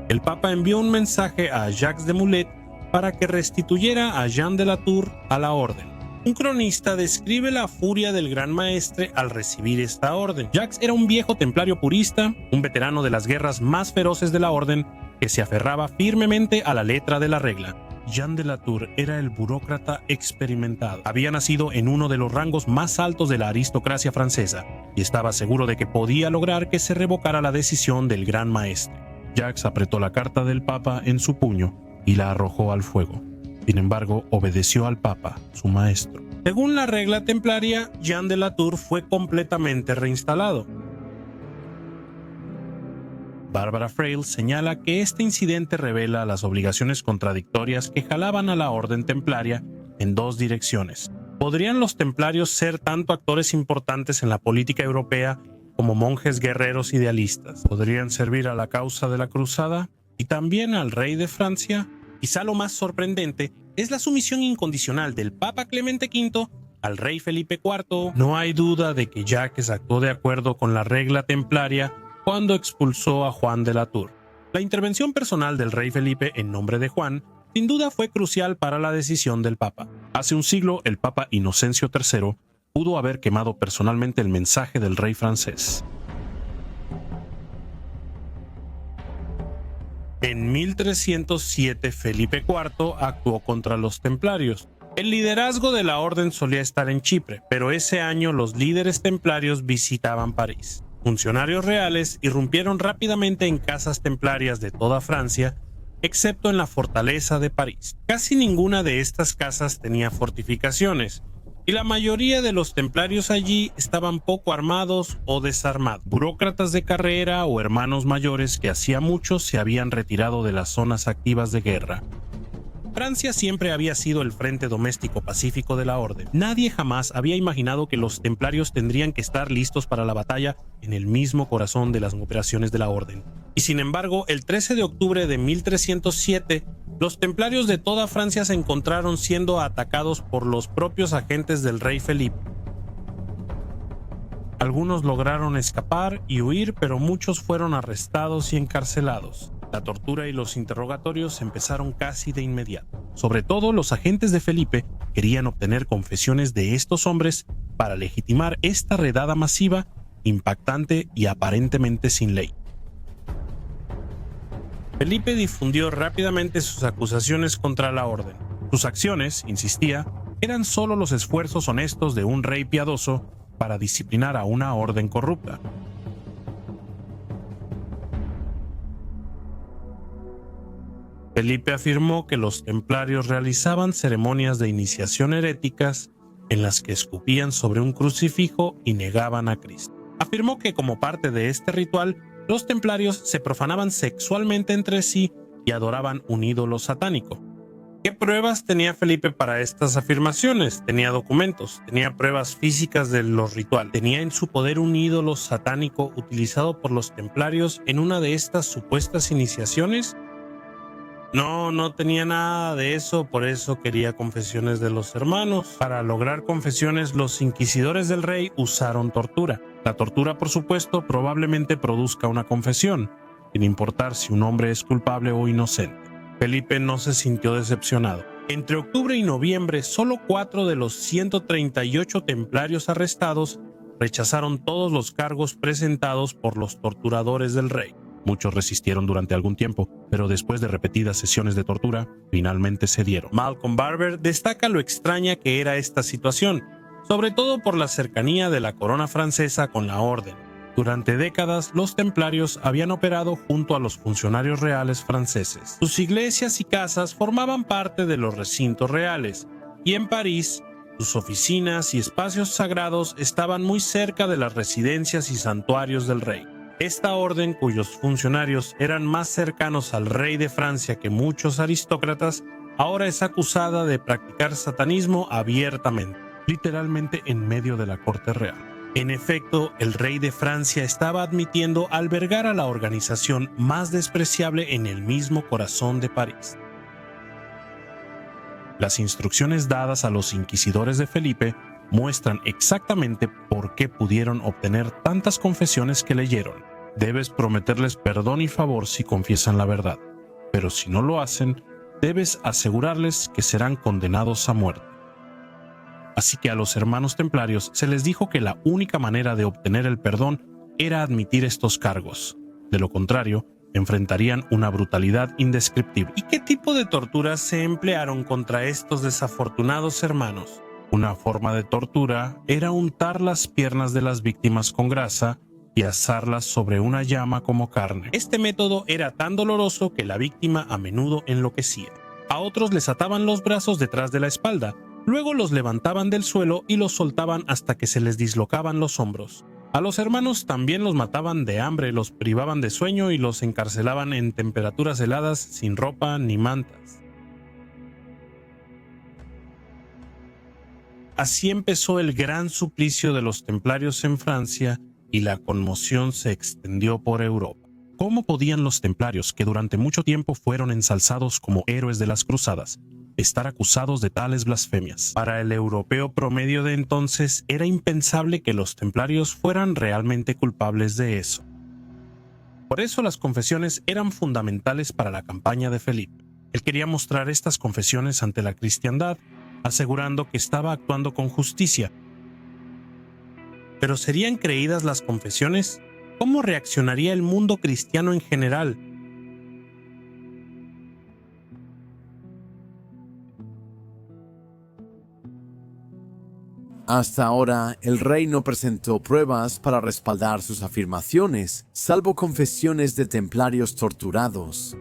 El Papa envió un mensaje a Jacques de Molay para que restituyera a Jean de la Tour a la orden. Un cronista describe la furia del gran maestre al recibir esta orden. Jacques era un viejo templario purista, un veterano de las guerras más feroces de la orden, que se aferraba firmemente a la letra de la regla. Jean de la Tour era el burócrata experimentado. Había nacido en uno de los rangos más altos de la aristocracia francesa y estaba seguro de que podía lograr que se revocara la decisión del gran maestre. Jacques apretó la carta del Papa en su puño y la arrojó al fuego. Sin embargo, obedeció al Papa, su maestro. Según la regla templaria, Jean de la Tour fue completamente reinstalado. Barbara Fraile señala que este incidente revela las obligaciones contradictorias que jalaban a la orden templaria en 2 direcciones. ¿Podrían los templarios ser tanto actores importantes en la política europea como monjes guerreros idealistas? ¿Podrían servir a la causa de la cruzada y también al rey de Francia? Quizá lo más sorprendente es la sumisión incondicional del Papa Clemente V al rey Felipe IV. No hay duda de que Jacques actuó de acuerdo con la regla templaria cuando expulsó a Juan de la Tour. La intervención personal del rey Felipe en nombre de Juan sin duda fue crucial para la decisión del Papa. Hace un siglo, el Papa Inocencio III pudo haber quemado personalmente el mensaje del rey francés. En 1307, Felipe IV actuó contra los templarios. El liderazgo de la orden solía estar en Chipre, pero ese año los líderes templarios visitaban París. Funcionarios reales irrumpieron rápidamente en casas templarias de toda Francia, excepto en la fortaleza de París. Casi ninguna de estas casas tenía fortificaciones, y la mayoría de los templarios allí estaban poco armados o desarmados. Burócratas de carrera o hermanos mayores que hacía mucho se habían retirado de las zonas activas de guerra. Francia siempre había sido el frente doméstico pacífico de la orden. Nadie jamás había imaginado que los templarios tendrían que estar listos para la batalla en el mismo corazón de las operaciones de la orden. Y sin embargo, el 13 de octubre de 1307, los templarios de toda Francia se encontraron siendo atacados por los propios agentes del rey Felipe. Algunos lograron escapar y huir, pero muchos fueron arrestados y encarcelados. La tortura y los interrogatorios empezaron casi de inmediato. Sobre todo, los agentes de Felipe querían obtener confesiones de estos hombres para legitimar esta redada masiva, impactante y aparentemente sin ley. Felipe difundió rápidamente sus acusaciones contra la orden. Sus acciones, insistía, eran solo los esfuerzos honestos de un rey piadoso para disciplinar a una orden corrupta. Felipe afirmó que los templarios realizaban ceremonias de iniciación heréticas en las que escupían sobre un crucifijo y negaban a Cristo. Afirmó que como parte de este ritual, los templarios se profanaban sexualmente entre sí y adoraban un ídolo satánico. ¿Qué pruebas tenía Felipe para estas afirmaciones? Tenía documentos, tenía pruebas físicas de los rituales, tenía en su poder un ídolo satánico utilizado por los templarios en una de estas supuestas iniciaciones. No tenía nada de eso, por eso quería confesiones de los hermanos. Para lograr confesiones, los inquisidores del rey usaron tortura. La tortura, por supuesto, probablemente produzca una confesión, sin importar si un hombre es culpable o inocente. Felipe no se sintió decepcionado. Entre octubre y noviembre, solo 4 de los 138 templarios arrestados rechazaron todos los cargos presentados por los torturadores del rey. Muchos resistieron durante algún tiempo, pero después de repetidas sesiones de tortura, finalmente cedieron. Malcolm Barber destaca lo extraña que era esta situación, sobre todo por la cercanía de la corona francesa con la orden. Durante décadas, los templarios habían operado junto a los funcionarios reales franceses. Sus iglesias y casas formaban parte de los recintos reales, y en París, sus oficinas y espacios sagrados estaban muy cerca de las residencias y santuarios del rey. Esta orden, cuyos funcionarios eran más cercanos al rey de Francia que muchos aristócratas, ahora es acusada de practicar satanismo abiertamente, literalmente en medio de la corte real. En efecto, el rey de Francia estaba admitiendo albergar a la organización más despreciable en el mismo corazón de París. Las instrucciones dadas a los inquisidores de Felipe muestran exactamente por qué pudieron obtener tantas confesiones que leyeron. Debes prometerles perdón y favor si confiesan la verdad, pero si no lo hacen, debes asegurarles que serán condenados a muerte. Así que a los hermanos templarios se les dijo que la única manera de obtener el perdón era admitir estos cargos. De lo contrario, enfrentarían una brutalidad indescriptible. ¿Y qué tipo de torturas se emplearon contra estos desafortunados hermanos? Una forma de tortura era untar las piernas de las víctimas con grasa y asarlas sobre una llama como carne. Este método era tan doloroso que la víctima a menudo enloquecía. A otros les ataban los brazos detrás de la espalda, luego los levantaban del suelo y los soltaban hasta que se les dislocaban los hombros. A los hermanos también los mataban de hambre, los privaban de sueño y los encarcelaban en temperaturas heladas sin ropa ni mantas. Así empezó el gran suplicio de los templarios en Francia y la conmoción se extendió por Europa. ¿Cómo podían los templarios, que durante mucho tiempo fueron ensalzados como héroes de las cruzadas, estar acusados de tales blasfemias? Para el europeo promedio de entonces era impensable que los templarios fueran realmente culpables de eso. Por eso las confesiones eran fundamentales para la campaña de Felipe. Él quería mostrar estas confesiones ante la cristiandad, asegurando que estaba actuando con justicia. ¿Pero serían creídas las confesiones? ¿Cómo reaccionaría el mundo cristiano en general? Hasta ahora, el rey no presentó pruebas para respaldar sus afirmaciones, salvo confesiones de templarios torturados.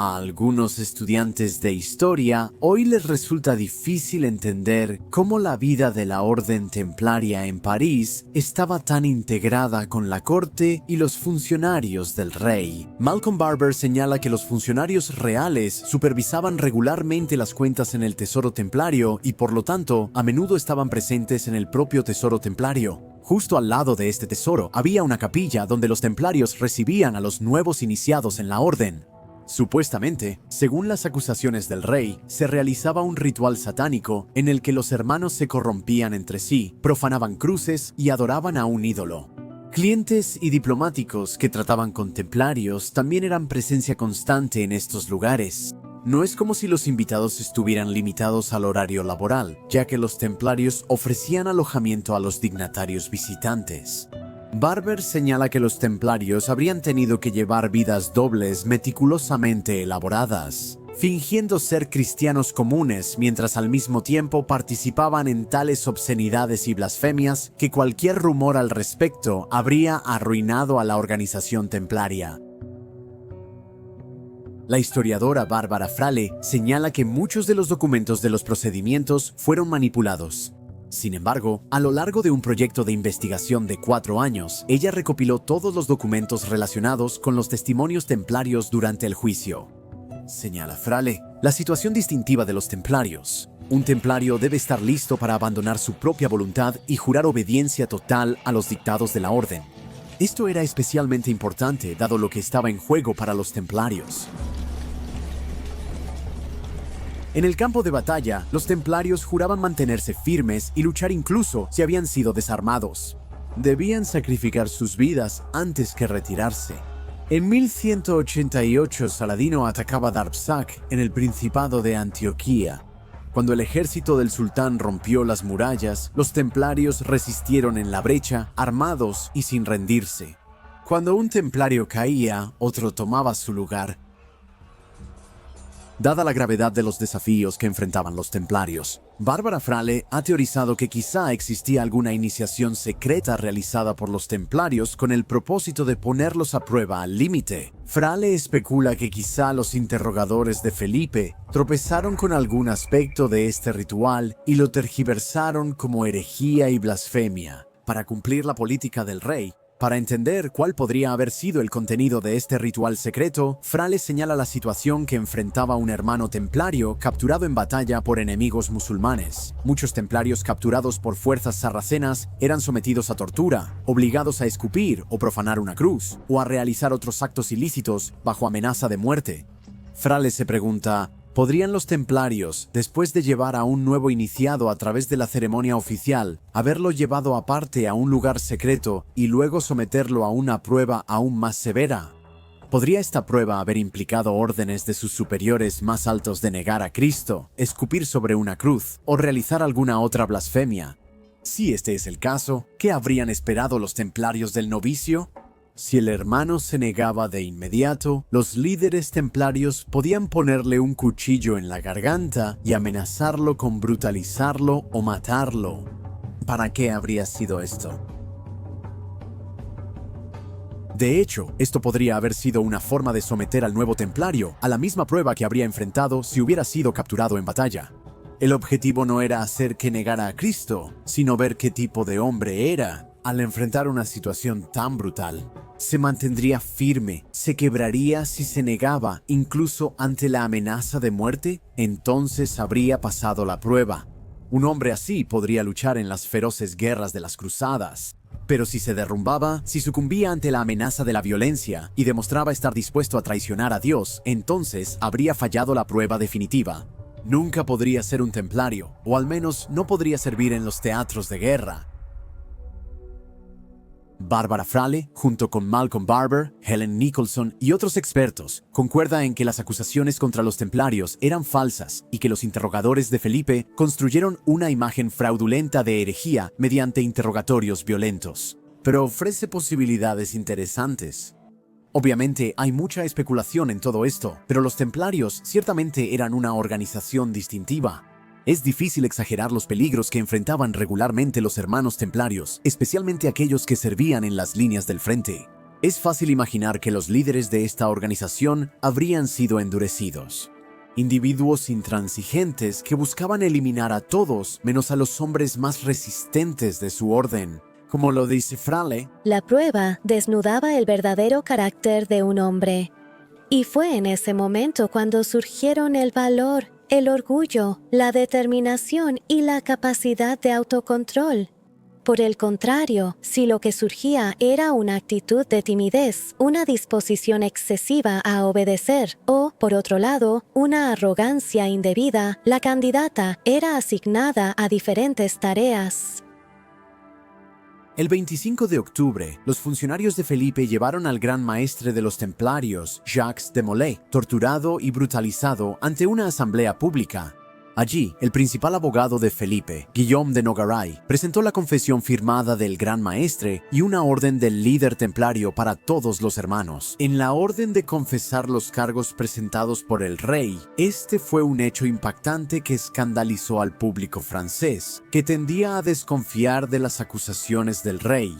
A algunos estudiantes de historia hoy les resulta difícil entender cómo la vida de la Orden Templaria en París estaba tan integrada con la corte y los funcionarios del rey. Malcolm Barber señala que los funcionarios reales supervisaban regularmente las cuentas en el Tesoro Templario y por lo tanto a menudo estaban presentes en el propio Tesoro Templario. Justo al lado de este tesoro había una capilla donde los templarios recibían a los nuevos iniciados en la orden. Supuestamente, según las acusaciones del rey, se realizaba un ritual satánico en el que los hermanos se corrompían entre sí, profanaban cruces y adoraban a un ídolo. Clientes y diplomáticos que trataban con templarios también eran presencia constante en estos lugares. No es como si los invitados estuvieran limitados al horario laboral, ya que los templarios ofrecían alojamiento a los dignatarios visitantes. Barber señala que los templarios habrían tenido que llevar vidas dobles meticulosamente elaboradas, fingiendo ser cristianos comunes mientras al mismo tiempo participaban en tales obscenidades y blasfemias que cualquier rumor al respecto habría arruinado a la organización templaria. La historiadora Barbara Frale señala que muchos de los documentos de los procedimientos fueron manipulados. Sin embargo, a lo largo de un proyecto de investigación de 4 años, ella recopiló todos los documentos relacionados con los testimonios templarios durante el juicio. Señala Frale, la situación distintiva de los templarios. Un templario debe estar listo para abandonar su propia voluntad y jurar obediencia total a los dictados de la orden. Esto era especialmente importante dado lo que estaba en juego para los templarios. En el campo de batalla, los templarios juraban mantenerse firmes y luchar incluso si habían sido desarmados. Debían sacrificar sus vidas antes que retirarse. En 1188, Saladino atacaba Darmstadt en el Principado de Antioquía. Cuando el ejército del sultán rompió las murallas, los templarios resistieron en la brecha, armados y sin rendirse. Cuando un templario caía, otro tomaba su lugar. Dada la gravedad de los desafíos que enfrentaban los templarios, Barbara Frale ha teorizado que quizá existía alguna iniciación secreta realizada por los templarios con el propósito de ponerlos a prueba al límite. Frale especula que quizá los interrogadores de Felipe tropezaron con algún aspecto de este ritual y lo tergiversaron como herejía y blasfemia. Para cumplir la política del rey, para entender cuál podría haber sido el contenido de este ritual secreto, Frale señala la situación que enfrentaba un hermano templario capturado en batalla por enemigos musulmanes. Muchos templarios capturados por fuerzas sarracenas eran sometidos a tortura, obligados a escupir o profanar una cruz, o a realizar otros actos ilícitos bajo amenaza de muerte. Frale se pregunta, ¿podrían los templarios, después de llevar a un nuevo iniciado a través de la ceremonia oficial, haberlo llevado aparte a un lugar secreto y luego someterlo a una prueba aún más severa? ¿Podría esta prueba haber implicado órdenes de sus superiores más altos de negar a Cristo, escupir sobre una cruz o realizar alguna otra blasfemia? Si este es el caso, ¿qué habrían esperado los templarios del novicio? Si el hermano se negaba de inmediato, los líderes templarios podían ponerle un cuchillo en la garganta y amenazarlo con brutalizarlo o matarlo. ¿Para qué habría sido esto? De hecho, esto podría haber sido una forma de someter al nuevo templario a la misma prueba que habría enfrentado si hubiera sido capturado en batalla. El objetivo no era hacer que negara a Cristo, sino ver qué tipo de hombre era al enfrentar una situación tan brutal. Se mantendría firme, se quebraría si se negaba, incluso ante la amenaza de muerte, entonces habría pasado la prueba. Un hombre así podría luchar en las feroces guerras de las cruzadas. Pero si se derrumbaba, si sucumbía ante la amenaza de la violencia y demostraba estar dispuesto a traicionar a Dios, entonces habría fallado la prueba definitiva. Nunca podría ser un templario, o al menos no podría servir en los teatros de guerra. Barbara Frale, junto con Malcolm Barber, Helen Nicholson y otros expertos, concuerda en que las acusaciones contra los templarios eran falsas y que los interrogadores de Felipe construyeron una imagen fraudulenta de herejía mediante interrogatorios violentos. Pero ofrece posibilidades interesantes. Obviamente hay mucha especulación en todo esto, pero los templarios ciertamente eran una organización distintiva. Es difícil exagerar los peligros que enfrentaban regularmente los hermanos templarios, especialmente aquellos que servían en las líneas del frente. Es fácil imaginar que los líderes de esta organización habrían sido endurecidos. Individuos intransigentes que buscaban eliminar a todos menos a los hombres más resistentes de su orden. Como lo dice Frale, la prueba desnudaba el verdadero carácter de un hombre. Y fue en ese momento cuando surgieron el valor, el orgullo, la determinación y la capacidad de autocontrol. Por el contrario, si lo que surgía era una actitud de timidez, una disposición excesiva a obedecer o, por otro lado, una arrogancia indebida, la candidata era asignada a diferentes tareas. El 25 de octubre, los funcionarios de Felipe llevaron al gran maestre de los templarios, Jacques de Molay, torturado y brutalizado ante una asamblea pública. Allí, el principal abogado de Felipe, Guillaume de Nogaray, presentó la confesión firmada del gran maestre y una orden del líder templario para todos los hermanos. En la orden de confesar los cargos presentados por el rey, este fue un hecho impactante que escandalizó al público francés, que tendía a desconfiar de las acusaciones del rey.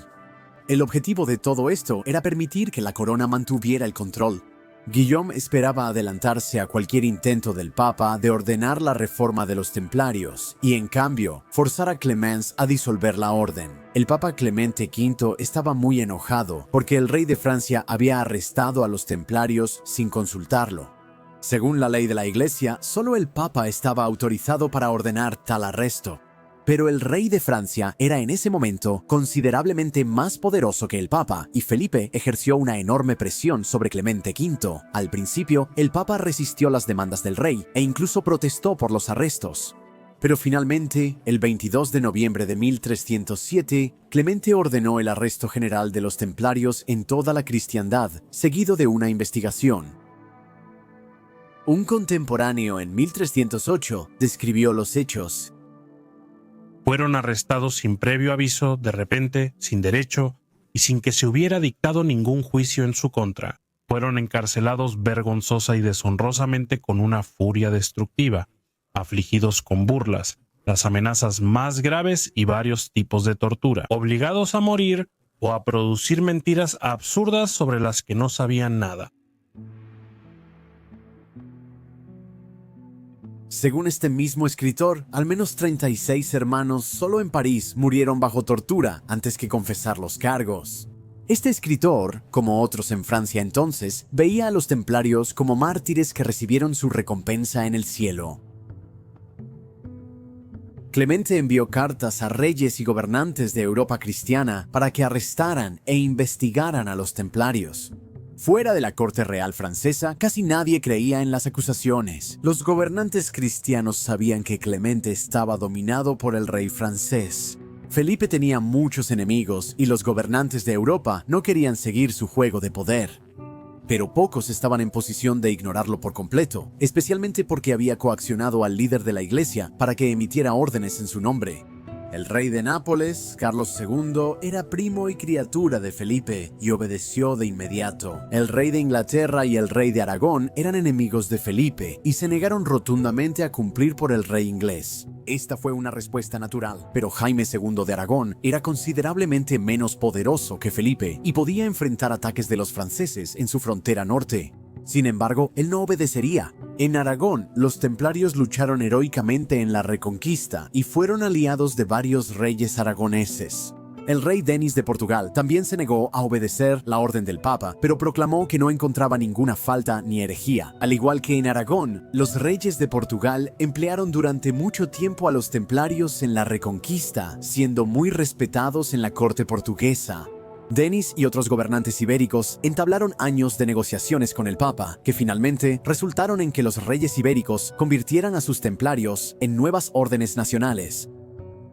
El objetivo de todo esto era permitir que la corona mantuviera el control. Guillaume esperaba adelantarse a cualquier intento del Papa de ordenar la reforma de los templarios y, en cambio, forzar a Clemence a disolver la orden. El Papa Clemente V estaba muy enojado porque el rey de Francia había arrestado a los templarios sin consultarlo. Según la ley de la Iglesia, solo el Papa estaba autorizado para ordenar tal arresto. Pero el rey de Francia era en ese momento considerablemente más poderoso que el Papa y Felipe ejerció una enorme presión sobre Clemente V. Al principio, el Papa resistió las demandas del rey e incluso protestó por los arrestos. Pero finalmente, el 22 de noviembre de 1307, Clemente ordenó el arresto general de los templarios en toda la cristiandad, seguido de una investigación. Un contemporáneo en 1308 describió los hechos. Fueron arrestados sin previo aviso, de repente, sin derecho y sin que se hubiera dictado ningún juicio en su contra. Fueron encarcelados vergonzosa y deshonrosamente con una furia destructiva, afligidos con burlas, las amenazas más graves y varios tipos de tortura, obligados a morir o a producir mentiras absurdas sobre las que no sabían nada. Según este mismo escritor, al menos 36 hermanos solo en París murieron bajo tortura antes que confesar los cargos. Este escritor, como otros en Francia entonces, veía a los templarios como mártires que recibieron su recompensa en el cielo. Clemente envió cartas a reyes y gobernantes de Europa cristiana para que arrestaran e investigaran a los templarios. Fuera de la corte real francesa, casi nadie creía en las acusaciones. Los gobernantes cristianos sabían que Clemente estaba dominado por el rey francés. Felipe tenía muchos enemigos y los gobernantes de Europa no querían seguir su juego de poder. Pero pocos estaban en posición de ignorarlo por completo, especialmente porque había coaccionado al líder de la iglesia para que emitiera órdenes en su nombre. El rey de Nápoles, Carlos II, era primo y criatura de Felipe y obedeció de inmediato. El rey de Inglaterra y el rey de Aragón eran enemigos de Felipe y se negaron rotundamente a cumplir por el rey inglés. Esta fue una respuesta natural, pero Jaime II de Aragón era considerablemente menos poderoso que Felipe y podía enfrentar ataques de los franceses en su frontera norte. Sin embargo, él no obedecería. En Aragón, los templarios lucharon heroicamente en la Reconquista y fueron aliados de varios reyes aragoneses. El rey Denis de Portugal también se negó a obedecer la orden del Papa, pero proclamó que no encontraba ninguna falta ni herejía. Al igual que en Aragón, los reyes de Portugal emplearon durante mucho tiempo a los templarios en la Reconquista, siendo muy respetados en la corte portuguesa. Denis y otros gobernantes ibéricos entablaron años de negociaciones con el Papa, que finalmente resultaron en que los reyes ibéricos convirtieran a sus templarios en nuevas órdenes nacionales.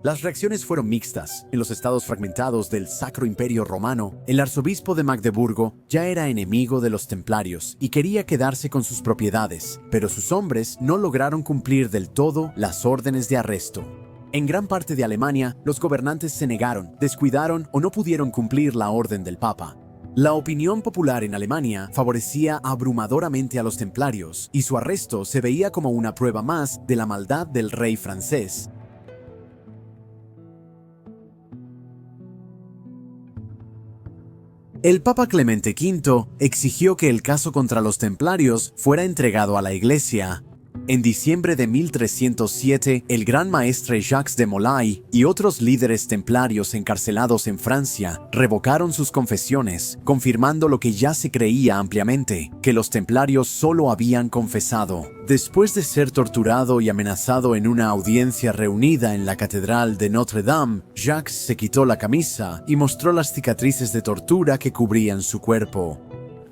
Las reacciones fueron mixtas. En los estados fragmentados del Sacro Imperio Romano, el arzobispo de Magdeburgo ya era enemigo de los templarios y quería quedarse con sus propiedades, pero sus hombres no lograron cumplir del todo las órdenes de arresto. En gran parte de Alemania, los gobernantes se negaron, descuidaron o no pudieron cumplir la orden del Papa. La opinión popular en Alemania favorecía abrumadoramente a los templarios y su arresto se veía como una prueba más de la maldad del rey francés. El Papa Clemente V exigió que el caso contra los templarios fuera entregado a la Iglesia. En diciembre de 1307, el gran maestre Jacques de Molay y otros líderes templarios encarcelados en Francia revocaron sus confesiones, confirmando lo que ya se creía ampliamente, que los templarios solo habían confesado. Después de ser torturado y amenazado en una audiencia reunida en la Catedral de Notre Dame, Jacques se quitó la camisa y mostró las cicatrices de tortura que cubrían su cuerpo.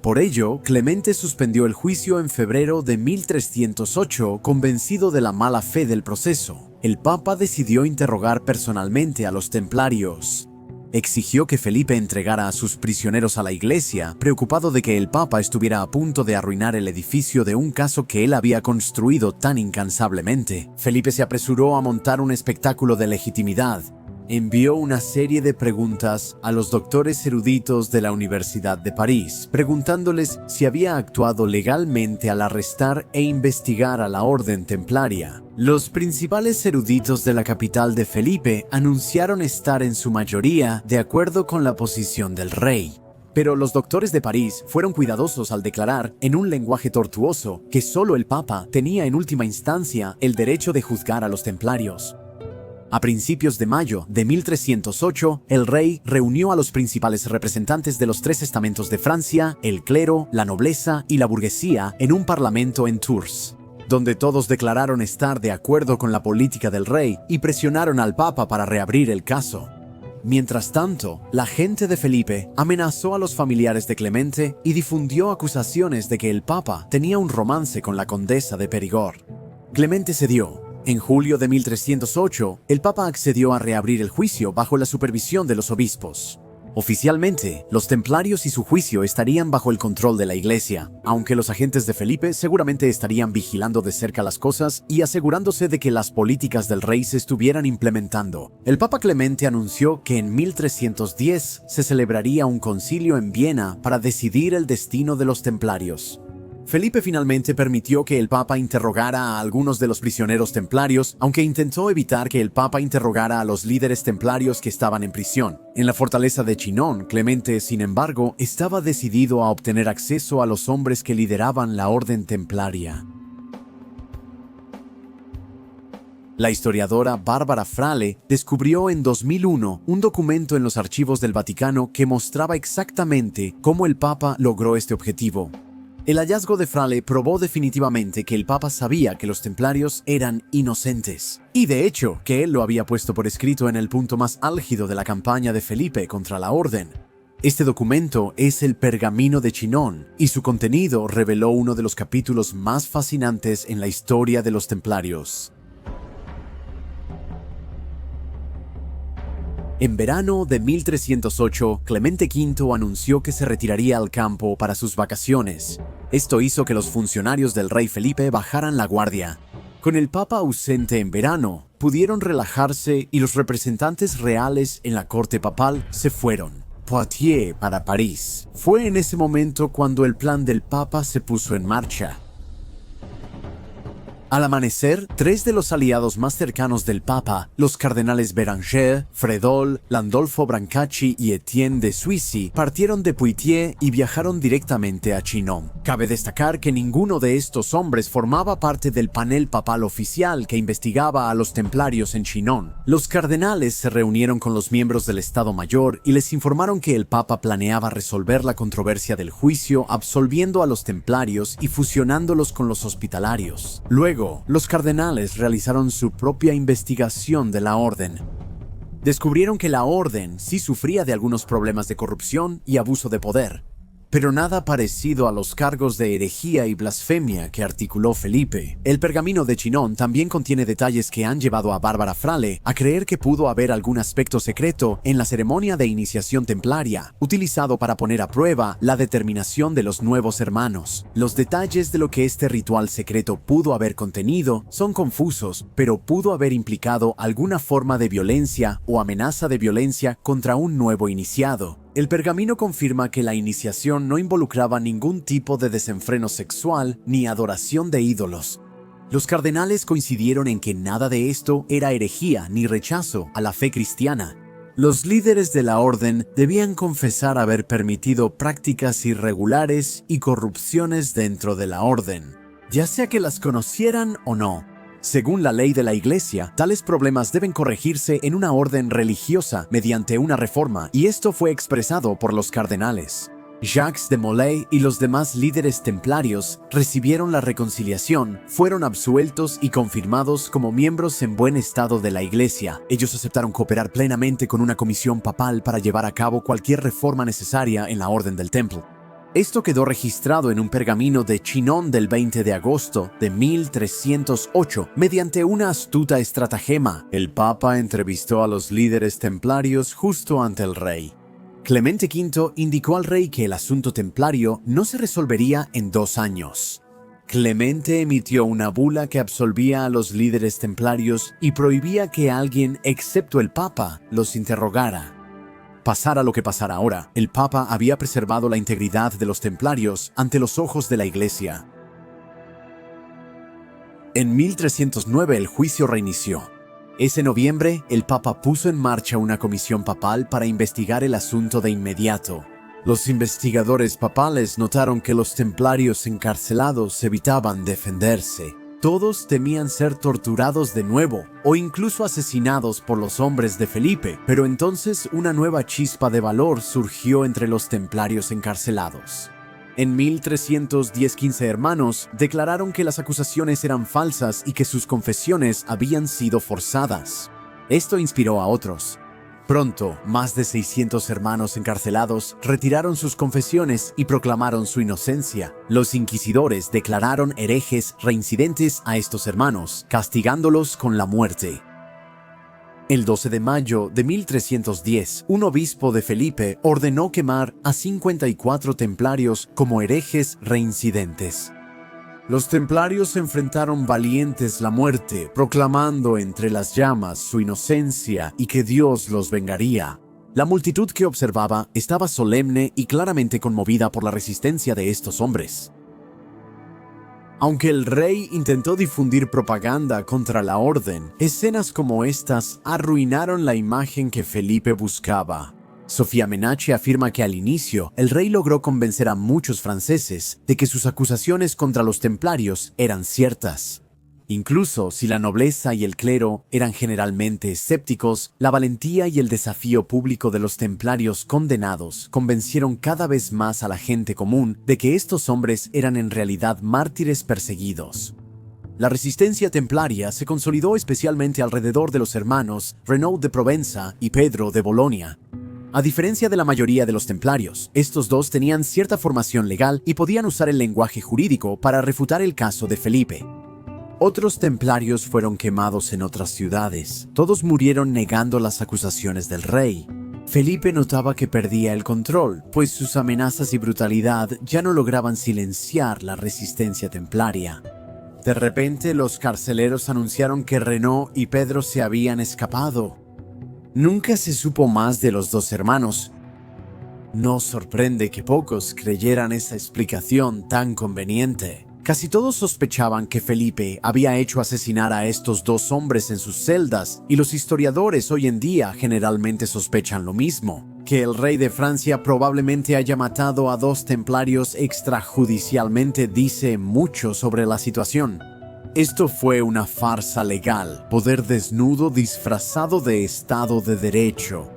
Por ello, Clemente suspendió el juicio en febrero de 1308, convencido de la mala fe del proceso. El Papa decidió interrogar personalmente a los templarios. Exigió que Felipe entregara a sus prisioneros a la Iglesia, preocupado de que el Papa estuviera a punto de arruinar el edificio de un caso que él había construido tan incansablemente. Felipe se apresuró a montar un espectáculo de legitimidad. Envió una serie de preguntas a los doctores eruditos de la Universidad de París, preguntándoles si había actuado legalmente al arrestar e investigar a la Orden Templaria. Los principales eruditos de la capital de Felipe anunciaron estar en su mayoría de acuerdo con la posición del rey. Pero los doctores de París fueron cuidadosos al declarar, en un lenguaje tortuoso, que solo el Papa tenía en última instancia el derecho de juzgar a los templarios. A principios de mayo de 1308, el rey reunió a los principales representantes de los tres estamentos de Francia, el clero, la nobleza y la burguesía en un parlamento en Tours, donde todos declararon estar de acuerdo con la política del rey y presionaron al Papa para reabrir el caso. Mientras tanto, la gente de Felipe amenazó a los familiares de Clemente y difundió acusaciones de que el Papa tenía un romance con la condesa de Périgord. Clemente cedió. En julio de 1308, el Papa accedió a reabrir el juicio bajo la supervisión de los obispos. Oficialmente, los templarios y su juicio estarían bajo el control de la Iglesia, aunque los agentes de Felipe seguramente estarían vigilando de cerca las cosas y asegurándose de que las políticas del rey se estuvieran implementando. El Papa Clemente anunció que en 1310 se celebraría un concilio en Viena para decidir el destino de los templarios. Felipe finalmente permitió que el Papa interrogara a algunos de los prisioneros templarios, aunque intentó evitar que el Papa interrogara a los líderes templarios que estaban en prisión. En la fortaleza de Chinon, Clemente, sin embargo, estaba decidido a obtener acceso a los hombres que lideraban la orden templaria. La historiadora Bárbara Frale descubrió en 2001 un documento en los archivos del Vaticano que mostraba exactamente cómo el Papa logró este objetivo. El hallazgo de Frale probó definitivamente que el Papa sabía que los templarios eran inocentes, y de hecho que él lo había puesto por escrito en el punto más álgido de la campaña de Felipe contra la orden. Este documento es el Pergamino de Chinon, y su contenido reveló uno de los capítulos más fascinantes en la historia de los templarios. En verano de 1308, Clemente V anunció que se retiraría al campo para sus vacaciones. Esto hizo que los funcionarios del rey Felipe bajaran la guardia. Con el Papa ausente en verano, pudieron relajarse y los representantes reales en la corte papal se fueron. Poitiers para París. Fue en ese momento cuando el plan del Papa se puso en marcha. Al amanecer, tres de los aliados más cercanos del Papa, los cardenales Béranger, Fredol, Landolfo Brancacci y Etienne de Suissy, partieron de Poitiers y viajaron directamente a Chinon. Cabe destacar que ninguno de estos hombres formaba parte del panel papal oficial que investigaba a los templarios en Chinon. Los cardenales se reunieron con los miembros del Estado Mayor y les informaron que el Papa planeaba resolver la controversia del juicio absolviendo a los templarios y fusionándolos con los hospitalarios. Luego, los cardenales realizaron su propia investigación de la orden. Descubrieron que la orden sí sufría de algunos problemas de corrupción y abuso de poder, pero nada parecido a los cargos de herejía y blasfemia que articuló Felipe. El Pergamino de Chinon también contiene detalles que han llevado a Bárbara Frale a creer que pudo haber algún aspecto secreto en la ceremonia de iniciación templaria, utilizado para poner a prueba la determinación de los nuevos hermanos. Los detalles de lo que este ritual secreto pudo haber contenido son confusos, pero pudo haber implicado alguna forma de violencia o amenaza de violencia contra un nuevo iniciado. El pergamino confirma que la iniciación no involucraba ningún tipo de desenfreno sexual ni adoración de ídolos. Los cardenales coincidieron en que nada de esto era herejía ni rechazo a la fe cristiana. Los líderes de la orden debían confesar haber permitido prácticas irregulares y corrupciones dentro de la orden, ya sea que las conocieran o no. Según la ley de la Iglesia, tales problemas deben corregirse en una orden religiosa mediante una reforma, y esto fue expresado por los cardenales. Jacques de Molay y los demás líderes templarios recibieron la reconciliación, fueron absueltos y confirmados como miembros en buen estado de la Iglesia. Ellos aceptaron cooperar plenamente con una comisión papal para llevar a cabo cualquier reforma necesaria en la Orden del Templo. Esto quedó registrado en un pergamino de Chinon del 20 de agosto de 1308 mediante una astuta estratagema. El Papa entrevistó a los líderes templarios justo ante el rey. Clemente V indicó al rey que el asunto templario no se resolvería en 2 años. Clemente emitió una bula que absolvía a los líderes templarios y prohibía que alguien, excepto el Papa, los interrogara. Pasara lo que pasara ahora, el Papa había preservado la integridad de los templarios ante los ojos de la Iglesia. En 1309 el juicio reinició. Ese noviembre, el Papa puso en marcha una comisión papal para investigar el asunto de inmediato. Los investigadores papales notaron que los templarios encarcelados evitaban defenderse. Todos temían ser torturados de nuevo o incluso asesinados por los hombres de Felipe, pero entonces una nueva chispa de valor surgió entre los templarios encarcelados. En 1310, 15 hermanos declararon que las acusaciones eran falsas y que sus confesiones habían sido forzadas. Esto inspiró a otros. Pronto, más de 600 hermanos encarcelados retiraron sus confesiones y proclamaron su inocencia. Los inquisidores declararon herejes reincidentes a estos hermanos, castigándolos con la muerte. El 12 de mayo de 1310, un obispo de Felipe ordenó quemar a 54 templarios como herejes reincidentes. Los templarios enfrentaron valientes la muerte, proclamando entre las llamas su inocencia y que Dios los vengaría. La multitud que observaba estaba solemne y claramente conmovida por la resistencia de estos hombres. Aunque el rey intentó difundir propaganda contra la orden, escenas como estas arruinaron la imagen que Felipe buscaba. Sofía Menache afirma que al inicio, el rey logró convencer a muchos franceses de que sus acusaciones contra los templarios eran ciertas. Incluso si la nobleza y el clero eran generalmente escépticos, la valentía y el desafío público de los templarios condenados convencieron cada vez más a la gente común de que estos hombres eran en realidad mártires perseguidos. La resistencia templaria se consolidó especialmente alrededor de los hermanos Renaud de Provenza y Pedro de Bolonia. A diferencia de la mayoría de los templarios, estos dos tenían cierta formación legal y podían usar el lenguaje jurídico para refutar el caso de Felipe. Otros templarios fueron quemados en otras ciudades. Todos murieron negando las acusaciones del rey. Felipe notaba que perdía el control, pues sus amenazas y brutalidad ya no lograban silenciar la resistencia templaria. De repente, los carceleros anunciaron que Renaud y Pedro se habían escapado. Nunca se supo más de los dos hermanos. No sorprende que pocos creyeran esa explicación tan conveniente. Casi todos sospechaban que Felipe había hecho asesinar a estos dos hombres en sus celdas, y los historiadores hoy en día generalmente sospechan lo mismo, que el rey de Francia probablemente haya matado a 2 templarios extrajudicialmente dice mucho sobre la situación. Esto fue una farsa legal, poder desnudo disfrazado de Estado de Derecho.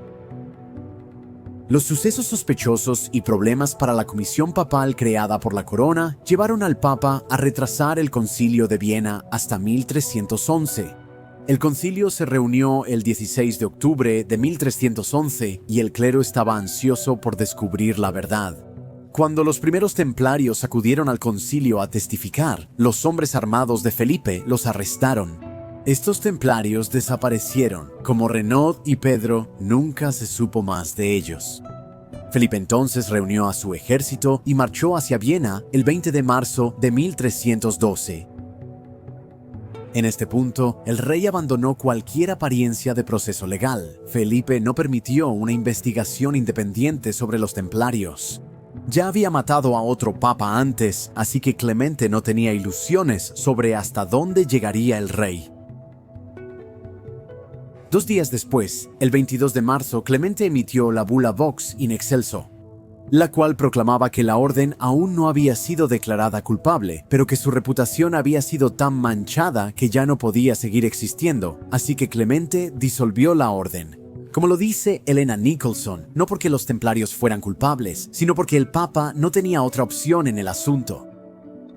Los sucesos sospechosos y problemas para la comisión papal creada por la corona llevaron al Papa a retrasar el Concilio de Viena hasta 1311. El concilio se reunió el 16 de octubre de 1311 y el clero estaba ansioso por descubrir la verdad. Cuando los primeros templarios acudieron al concilio a testificar, los hombres armados de Felipe los arrestaron. Estos templarios desaparecieron. Como Renaud y Pedro, nunca se supo más de ellos. Felipe entonces reunió a su ejército y marchó hacia Viena el 20 de marzo de 1312. En este punto, el rey abandonó cualquier apariencia de proceso legal. Felipe no permitió una investigación independiente sobre los templarios. Ya había matado a otro papa antes, así que Clemente no tenía ilusiones sobre hasta dónde llegaría el rey. 2 días después, el 22 de marzo, Clemente emitió la bula Vox in excelso, la cual proclamaba que la orden aún no había sido declarada culpable, pero que su reputación había sido tan manchada que ya no podía seguir existiendo, así que Clemente disolvió la orden. Como lo dice Helena Nicholson, no porque los templarios fueran culpables, sino porque el Papa no tenía otra opción en el asunto.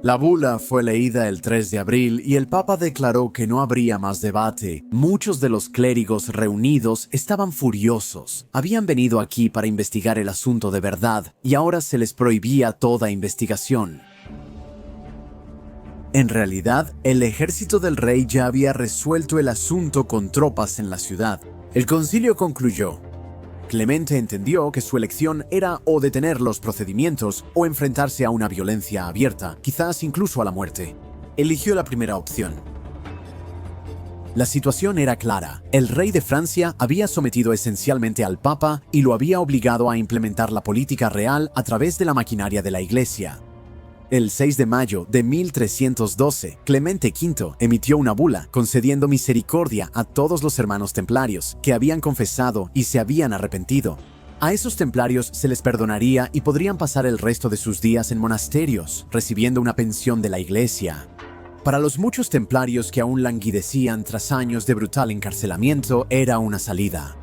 La bula fue leída el 3 de abril y el Papa declaró que no habría más debate. Muchos de los clérigos reunidos estaban furiosos. Habían venido aquí para investigar el asunto de verdad y ahora se les prohibía toda investigación. En realidad, el ejército del rey ya había resuelto el asunto con tropas en la ciudad. El concilio concluyó. Clemente entendió que su elección era o detener los procedimientos o enfrentarse a una violencia abierta, quizás incluso a la muerte. Eligió la primera opción. La situación era clara. El rey de Francia había sometido esencialmente al Papa y lo había obligado a implementar la política real a través de la maquinaria de la Iglesia. El 6 de mayo de 1312, Clemente V emitió una bula concediendo misericordia a todos los hermanos templarios que habían confesado y se habían arrepentido. A esos templarios se les perdonaría y podrían pasar el resto de sus días en monasterios, recibiendo una pensión de la Iglesia. Para los muchos templarios que aún languidecían tras años de brutal encarcelamiento, era una salida.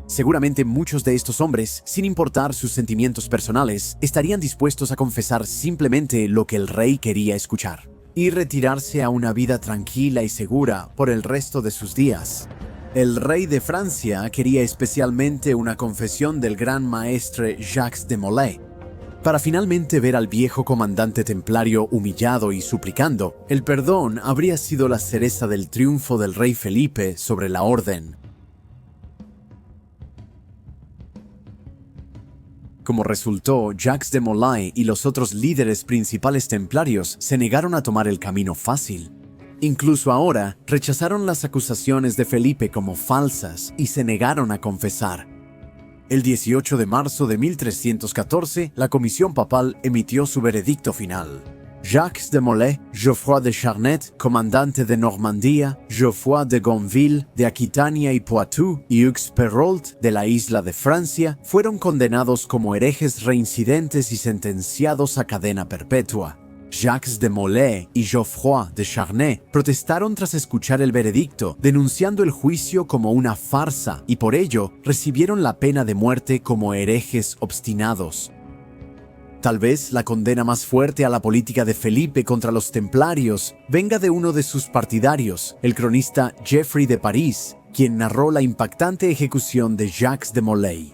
Seguramente muchos de estos hombres, sin importar sus sentimientos personales, estarían dispuestos a confesar simplemente lo que el rey quería escuchar y retirarse a una vida tranquila y segura por el resto de sus días. El rey de Francia quería especialmente una confesión del gran maestre Jacques de Molay. Para finalmente ver al viejo comandante templario humillado y suplicando, el perdón habría sido la cereza del triunfo del rey Felipe sobre la orden. Como resultó, Jacques de Molay y los otros líderes principales templarios se negaron a tomar el camino fácil. Incluso ahora, rechazaron las acusaciones de Felipe como falsas y se negaron a confesar. El 18 de marzo de 1314, la comisión papal emitió su veredicto final. Jacques de Molay, Geoffroy de Charnette, comandante de Normandía, Geoffroy de Gonville, de Aquitania y Poitou, y Hugues Perrault, de la isla de Francia, fueron condenados como herejes reincidentes y sentenciados a cadena perpetua. Jacques de Molay y Geoffroy de Charnette protestaron tras escuchar el veredicto, denunciando el juicio como una farsa y por ello recibieron la pena de muerte como herejes obstinados. Tal vez la condena más fuerte a la política de Felipe contra los templarios venga de uno de sus partidarios, el cronista Geoffrey de París, quien narró la impactante ejecución de Jacques de Molay.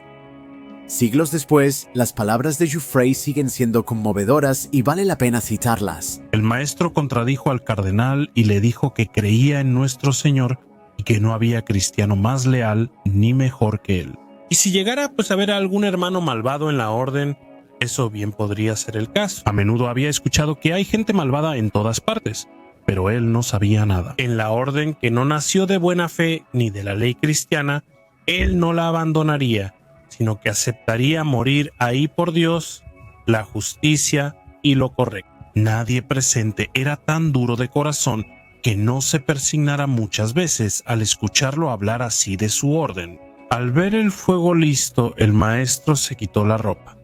Siglos después, las palabras de Geoffrey siguen siendo conmovedoras y vale la pena citarlas. El maestro contradijo al cardenal y le dijo que creía en nuestro Señor y que no había cristiano más leal ni mejor que él. Y si llegara a ver a algún hermano malvado en la orden, eso bien podría ser el caso. A menudo había escuchado que hay gente malvada en todas partes, pero él no sabía nada. En la orden que no nació de buena fe ni de la ley cristiana, él no la abandonaría, sino que aceptaría morir ahí por Dios, la justicia y lo correcto. Nadie presente era tan duro de corazón que no se persignara muchas veces al escucharlo hablar así de su orden. Al ver el fuego listo, el maestro se quitó la ropa.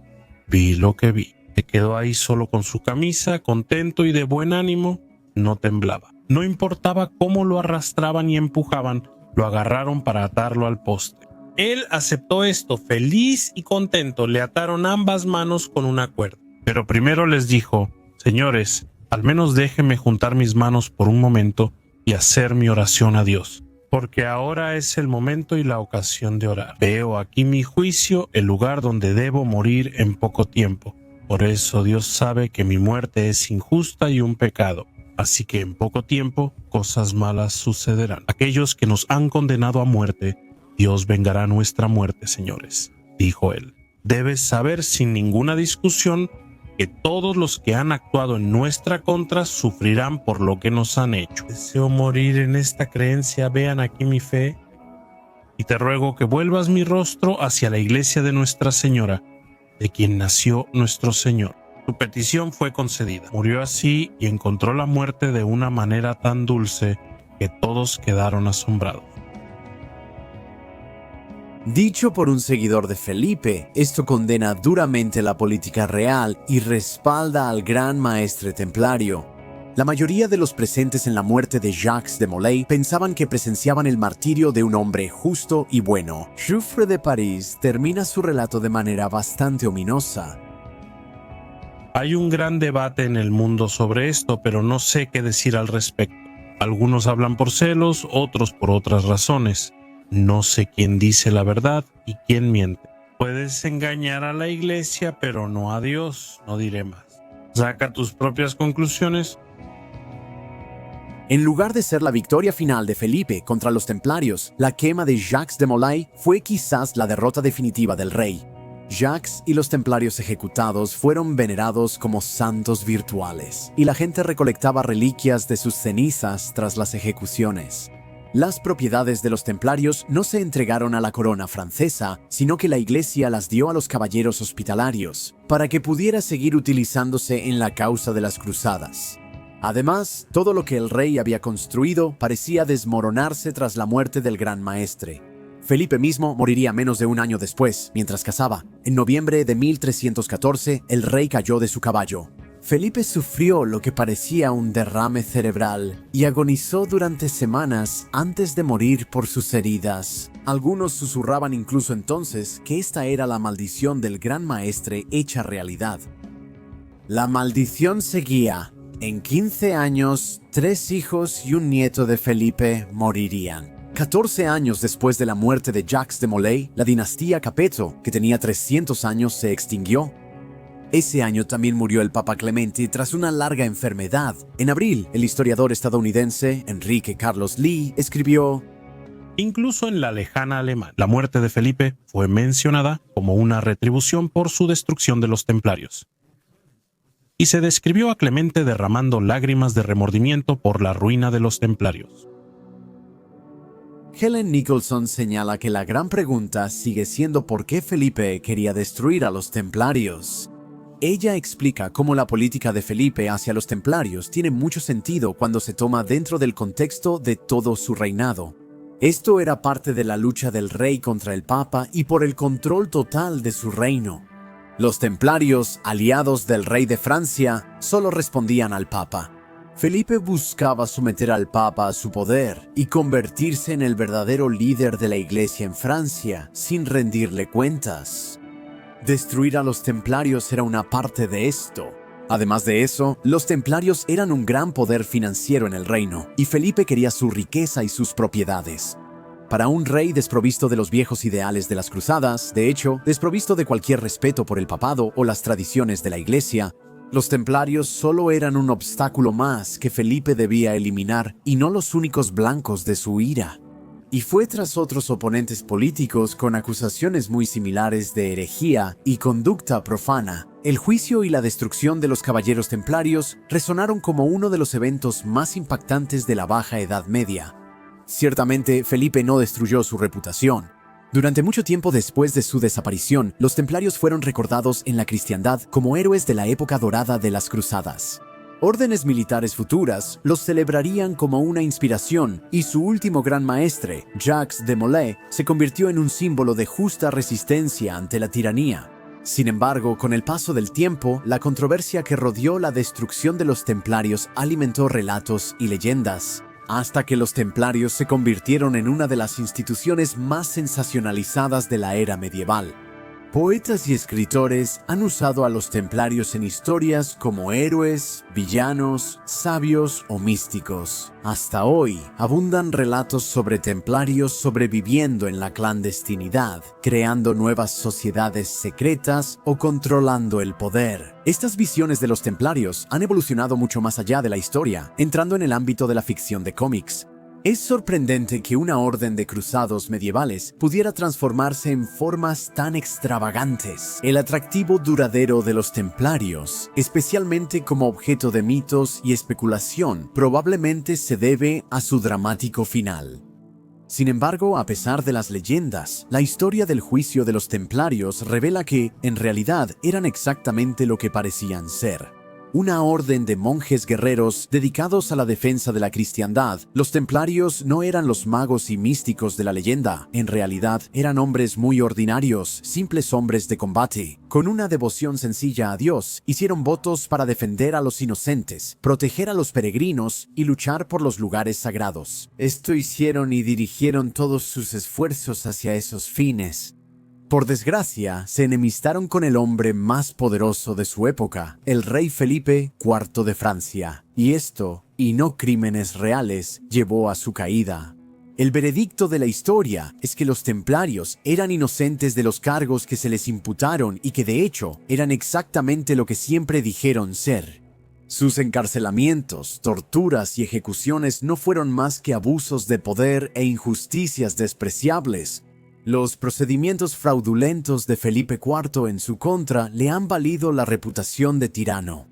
Vi lo que vi. Se quedó ahí solo con su camisa, contento y de buen ánimo. No temblaba. No importaba cómo lo arrastraban y empujaban, lo agarraron para atarlo al poste. Él aceptó esto, feliz y contento. Le ataron ambas manos con una cuerda. Pero primero les dijo: señores, al menos déjenme juntar mis manos por un momento y hacer mi oración a Dios, porque ahora es el momento y la ocasión de orar. Veo aquí mi juicio, el lugar donde debo morir en poco tiempo. Por eso Dios sabe que mi muerte es injusta y un pecado. Así que en poco tiempo cosas malas sucederán. Aquellos que nos han condenado a muerte, Dios vengará nuestra muerte, señores, dijo él. Debes saber sin ninguna discusión que todos los que han actuado en nuestra contra sufrirán por lo que nos han hecho. Deseo morir en esta creencia, vean aquí mi fe, y te ruego que vuelvas mi rostro hacia la iglesia de Nuestra Señora, de quien nació nuestro Señor. Su petición fue concedida. Murió así y encontró la muerte de una manera tan dulce que todos quedaron asombrados. Dicho por un seguidor de Felipe, esto condena duramente la política real y respalda al gran maestre templario. La mayoría de los presentes en la muerte de Jacques de Molay pensaban que presenciaban el martirio de un hombre justo y bueno. Jouffre de París termina su relato de manera bastante ominosa. Hay un gran debate en el mundo sobre esto, pero no sé qué decir al respecto. Algunos hablan por celos, otros por otras razones. No sé quién dice la verdad y quién miente. Puedes engañar a la iglesia, pero no a Dios, no diré más. Saca tus propias conclusiones. En lugar de ser la victoria final de Felipe contra los templarios, la quema de Jacques de Molay fue quizás la derrota definitiva del rey. Jacques y los templarios ejecutados fueron venerados como santos virtuales, y la gente recolectaba reliquias de sus cenizas tras las ejecuciones. Las propiedades de los templarios no se entregaron a la corona francesa, sino que la iglesia las dio a los caballeros hospitalarios, para que pudiera seguir utilizándose en la causa de las cruzadas. Además, todo lo que el rey había construido parecía desmoronarse tras la muerte del gran maestre. Felipe mismo moriría menos de un año después, mientras cazaba. En noviembre de 1314, el rey cayó de su caballo. Felipe sufrió lo que parecía un derrame cerebral y agonizó durante semanas antes de morir por sus heridas. Algunos susurraban incluso entonces que esta era la maldición del gran maestre hecha realidad. La maldición seguía. En 15 años, 3 hijos y un nieto de Felipe morirían. 14 años después de la muerte de Jacques de Molay, la dinastía Capeto, que tenía 300 años, se extinguió. Ese año también murió el Papa Clemente tras una larga enfermedad. En abril, el historiador estadounidense Enrique Carlos Lee escribió: Incluso en la lejana Alemania, la muerte de Felipe fue mencionada como una retribución por su destrucción de los templarios. Y se describió a Clemente derramando lágrimas de remordimiento por la ruina de los templarios. Helen Nicholson señala que la gran pregunta sigue siendo por qué Felipe quería destruir a los templarios. Ella explica cómo la política de Felipe hacia los templarios tiene mucho sentido cuando se toma dentro del contexto de todo su reinado. Esto era parte de la lucha del rey contra el papa y por el control total de su reino. Los templarios, aliados del rey de Francia, solo respondían al papa. Felipe buscaba someter al papa a su poder y convertirse en el verdadero líder de la iglesia en Francia, sin rendirle cuentas. Destruir a los templarios era una parte de esto. Además de eso, los templarios eran un gran poder financiero en el reino, y Felipe quería su riqueza y sus propiedades. Para un rey desprovisto de los viejos ideales de las cruzadas, de hecho, desprovisto de cualquier respeto por el papado o las tradiciones de la iglesia, los templarios solo eran un obstáculo más que Felipe debía eliminar y no los únicos blancos de su ira. Y fue tras otros oponentes políticos con acusaciones muy similares de herejía y conducta profana. El juicio y la destrucción de los caballeros templarios resonaron como uno de los eventos más impactantes de la Baja Edad Media. Ciertamente, Felipe no destruyó su reputación. Durante mucho tiempo después de su desaparición, los templarios fueron recordados en la cristiandad como héroes de la época dorada de las cruzadas. Órdenes militares futuras los celebrarían como una inspiración y su último gran maestre, Jacques de Molay, se convirtió en un símbolo de justa resistencia ante la tiranía. Sin embargo, con el paso del tiempo, la controversia que rodeó la destrucción de los templarios alimentó relatos y leyendas, hasta que los templarios se convirtieron en una de las instituciones más sensacionalizadas de la era medieval. Poetas y escritores han usado a los templarios en historias como héroes, villanos, sabios o místicos. Hasta hoy, abundan relatos sobre templarios sobreviviendo en la clandestinidad, creando nuevas sociedades secretas o controlando el poder. Estas visiones de los templarios han evolucionado mucho más allá de la historia, entrando en el ámbito de la ficción de cómics. Es sorprendente que una orden de cruzados medievales pudiera transformarse en formas tan extravagantes. El atractivo duradero de los templarios, especialmente como objeto de mitos y especulación, probablemente se debe a su dramático final. Sin embargo, a pesar de las leyendas, la historia del juicio de los templarios revela que, en realidad, eran exactamente lo que parecían ser. una orden de monjes guerreros dedicados a la defensa de la cristiandad. Los templarios no eran los magos y místicos de la leyenda, en realidad eran hombres muy ordinarios, simples hombres de combate. Con una devoción sencilla a Dios, hicieron votos para defender a los inocentes, proteger a los peregrinos y luchar por los lugares sagrados. Esto hicieron y dirigieron todos sus esfuerzos hacia esos fines. Por desgracia, se enemistaron con el hombre más poderoso de su época, el rey Felipe IV de Francia, y esto, y no crímenes reales, llevó a su caída. El veredicto de la historia es que los templarios eran inocentes de los cargos que se les imputaron y que de hecho eran exactamente lo que siempre dijeron ser. Sus encarcelamientos, torturas y ejecuciones no fueron más que abusos de poder e injusticias despreciables. Los procedimientos fraudulentos de Felipe IV en su contra le han valido la reputación de tirano.